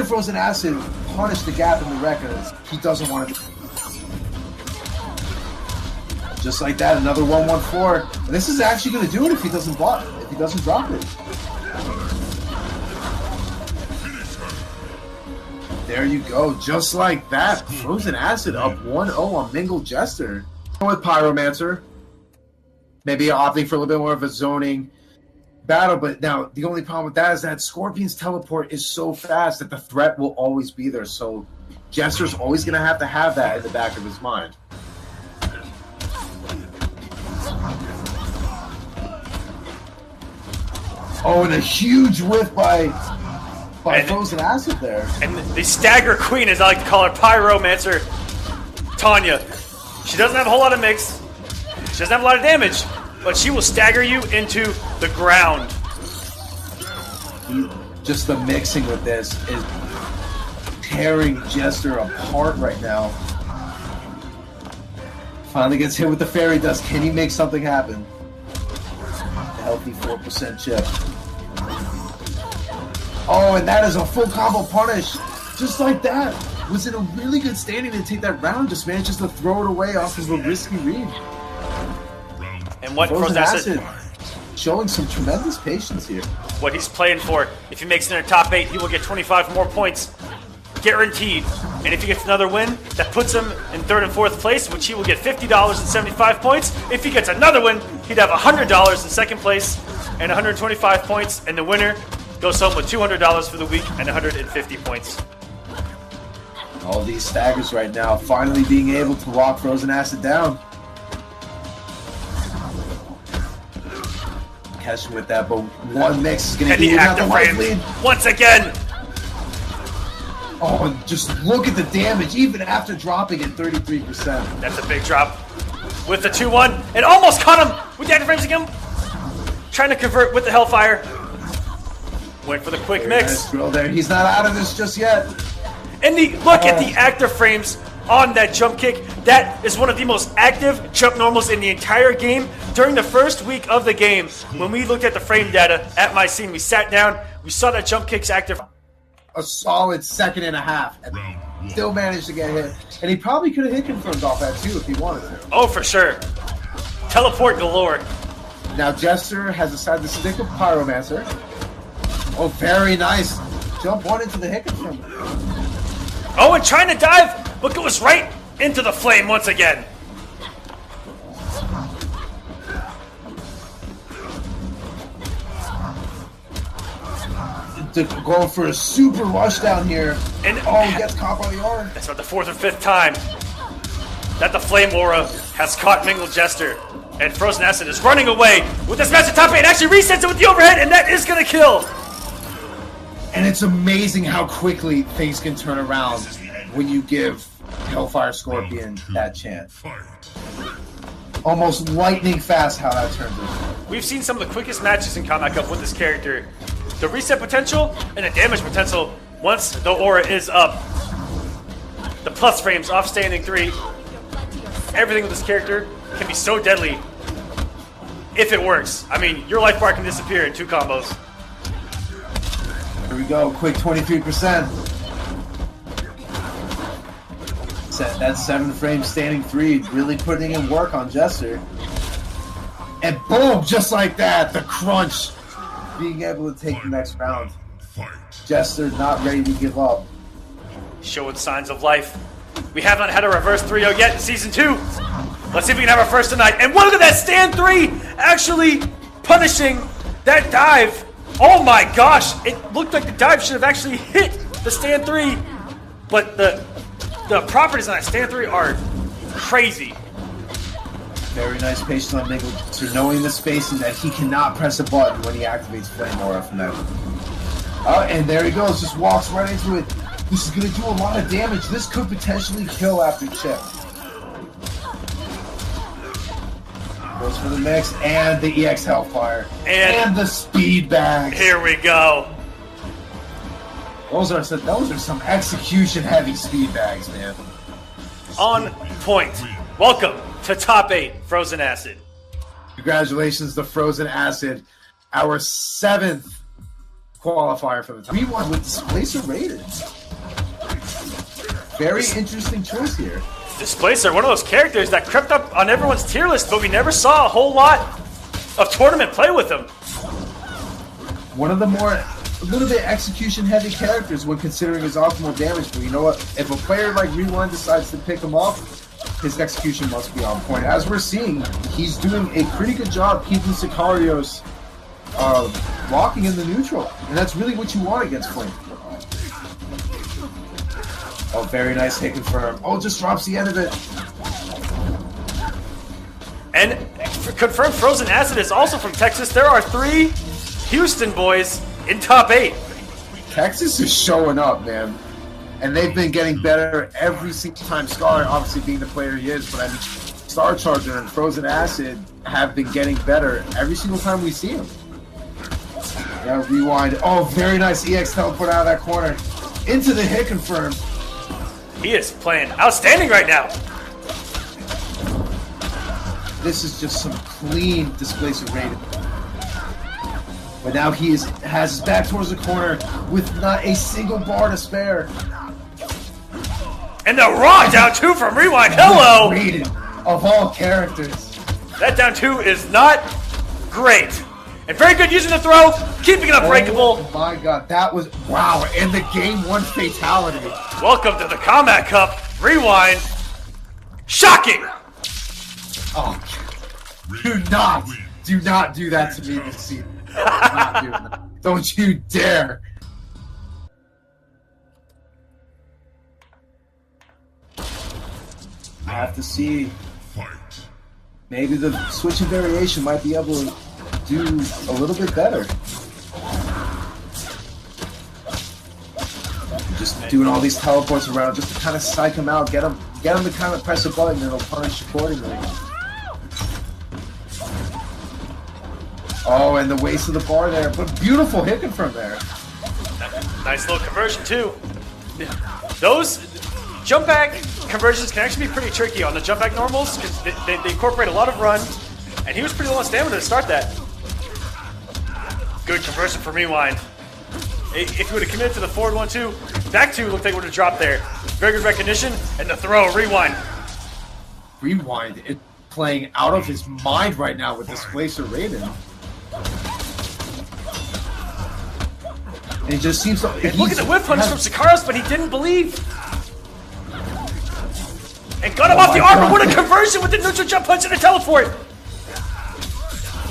Frozen Acid punished the gap in the Rekkas, he doesn't want to. Just like that, another 1-1-4. And this is actually going to do it if he doesn't block, if he doesn't drop it. There you go, just like that. Frozen Acid up 1-0 on Mingle Jester. With Pyromancer, maybe opting for a little bit more of a zoning battle, but now the only problem with that is that Scorpion's teleport is so fast that the threat will always be there. So Jester's always going to have that in the back of his mind. Oh, and a huge whiff by Frozen Acid there. And the Stagger Queen, as I like to call her, Pyromancer, Tanya. She doesn't have a whole lot of mix. She doesn't have a lot of damage, but she will stagger you into the ground. Just the mixing with this is tearing Jester apart right now. Finally gets hit with the Fairy Dust. Can he make something happen? A healthy 4% chip. Oh, and that is a full combo punish. Just like that. Was in a really good standing to take that round. Just manages to throw it away off of a risky read. And what Frozen Acid showing some tremendous patience here. What he's playing for, if he makes it in the top 8, he will get 25 more points. Guaranteed. And if he gets another win, that puts him in 3rd and 4th place, which he will get $50 and 75 points. If he gets another win, he'd have $100 in 2nd place and 125 points. And the winner goes home with $200 for the week and 150 points. All these staggers right now, finally being able to lock Frozen Acid down. Catch him with that, but one mix is going to be the active frame once again. Oh, and just look at the damage, even after dropping at 33%. That's a big drop. With the 2-1, and almost caught him with the active frames again. Trying to convert with the Hellfire. Went for the quick mix. Nice drill there. He's not out of this just yet. And look at the active frames on that jump kick. That is one of the most active jump normals in the entire game. During the first week of the game, when we looked at the frame data at my scene, we sat down, we saw that jump kick's active. A solid 2.5 seconds, and still managed to get hit. And he probably could have hit confirmed off that too if he wanted to. Oh, for sure. Teleport galore. Now Jester has decided to stick with Pyromancer. Oh, very nice. Jump one into the hit confirm. Oh, and trying to dive, but goes right into the flame once again. Going for a super rush down here. And he gets caught by the aura. That's about the 4th or 5th time that the Flame Aura has caught Mingle Jester. And Frozen Acid is running away with this massive top 8. Actually resets it with the overhead, and that is going to kill. And it's amazing how quickly things can turn around when you give Hellfire Scorpion that chance. Almost lightning fast how that turns out. We've seen some of the quickest matches in Kombat Cup with this character. The reset potential and the damage potential once the aura is up. The plus frames off standing 3. Everything with this character can be so deadly if it works. I mean, your life bar can disappear in 2 combos. Here we go, quick 23%. That 7 frame standing 3, really putting in work on Jester. And boom, just like that, the crunch. Being able to take the next round. Jester not ready to give up. Showing signs of life. We have not had a reverse 3-0 yet in Season 2. Let's see if we can have our first tonight. And look at that stand 3 actually punishing That dive, oh my gosh, it looked like the dive should have actually hit the stand 3, but the properties on that stand 3 are crazy. Very nice patience on Miguel, knowing the spacing that he cannot press a button when he activates Flame Aura from that. And there he goes, just walks right into it. This is going to do a lot of damage. This could potentially kill after chip. Goes for the mix and the EX Hellfire. And the speed bags. Here we go. Those are some execution heavy speed bags, man. On point. Welcome to Top 8 Frozen Acid. Congratulations to Frozen Acid, our 7th qualifier for the top. We won with Displacer rated. Very interesting choice here. Displacer, one of those characters that crept up on everyone's tier list, but we never saw a whole lot of tournament play with him. One of the a little bit execution-heavy characters when considering his optimal damage, but you know what? If a player like Rewind decides to pick him up, his execution must be on point. As we're seeing, he's doing a pretty good job keeping Sicarios locking in the neutral, and that's really what you want against Flame. Oh, very nice hit confirm. Oh, just drops the end of it. And confirmed Frozen Acid is also from Texas. There are 3 Houston boys in Top 8. Texas is showing up, man. And they've been getting better every single time. Scar, obviously being the player he is, but I mean, Star Charger and Frozen Acid have been getting better every single time we see him. Now Rewind. Oh, very nice EX teleport out of that corner. Into the hit confirm. He is playing outstanding right now. This is just some clean Displacer rated. But now he has his back towards the corner with not a single bar to spare. And the raw down 2 from Rewind. Hello! Rated of all characters. That down 2 is not great. And very good using the throw, keeping it unbreakable. Oh my god, that was, wow, and the game 1 fatality. Welcome to the Kombat Cup. Rewind. Shocking! Oh, do not do that to me this season. Not doing that. Don't you dare. I have to see. Maybe the switch and variation might be able to do a little bit better. Just doing all these teleports around just to kind of psych him out, get him to kind of press a button and it'll punish accordingly. Oh, and the waste of the bar there, but beautiful hit confirm there. Nice little conversion too. Those jump back conversions can actually be pretty tricky on the jump back normals because they incorporate a lot of run, and he was pretty low on stamina to start that. Good conversion for Rewind. If he would have committed to the forward 1-2, back 2 looked like it would have dropped there. Very good recognition, and the throw, Rewind. Rewind is playing out of his mind right now with Displacer Raiden. And it just seems like... Look at the whip punch from Sicarios, but he didn't believe. And got him off the armor. What a conversion with the neutral jump punch and a teleport.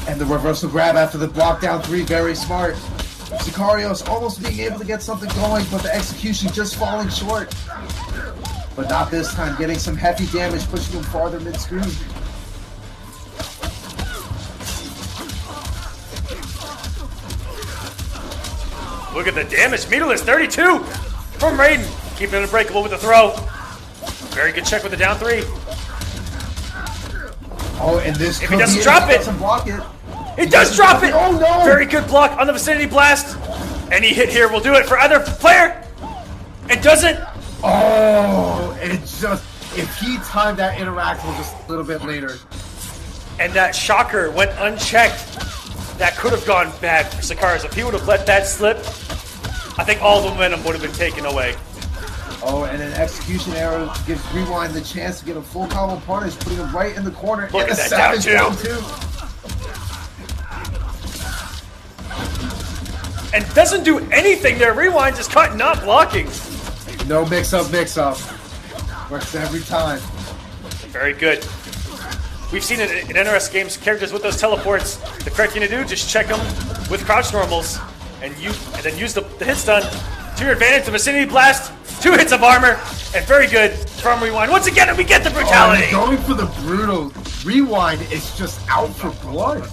And the reversal grab after the block down 3, very smart. Sicarios almost being able to get something going, but the execution just falling short. But not this time, getting some heavy damage, pushing him farther mid-screen. Look at the damage. Meterless 32 from Raiden. Keeping it unbreakable with the throw. Very good check with the down 3. Oh, and this if he doesn't drop it, block it. He does drop it! Oh no! Very good block on the vicinity blast. Any hit here will do it for either player. It doesn't. Oh, it just, if he timed that interactable just a little bit later. And that shocker went unchecked. That could have gone bad for Sicarios. If he would have let that slip, I think all the momentum would have been taken away. Oh, and an execution error gives Rewind the chance to get a full combo punish, putting him right in the corner. Look and at that down 2. And doesn't do anything there. Rewind just caught not blocking. No mix-up, mix-up. Works every time. Very good. We've seen it in NRS games, characters with those teleports. The correct thing to do, just check them with crouch normals, and then use the hit stun to your advantage. The Vicinity Blast, 2 hits of armor, and very good from Rewind. Once again, and we get the brutality. Going for the brutal Rewind is just out for blood.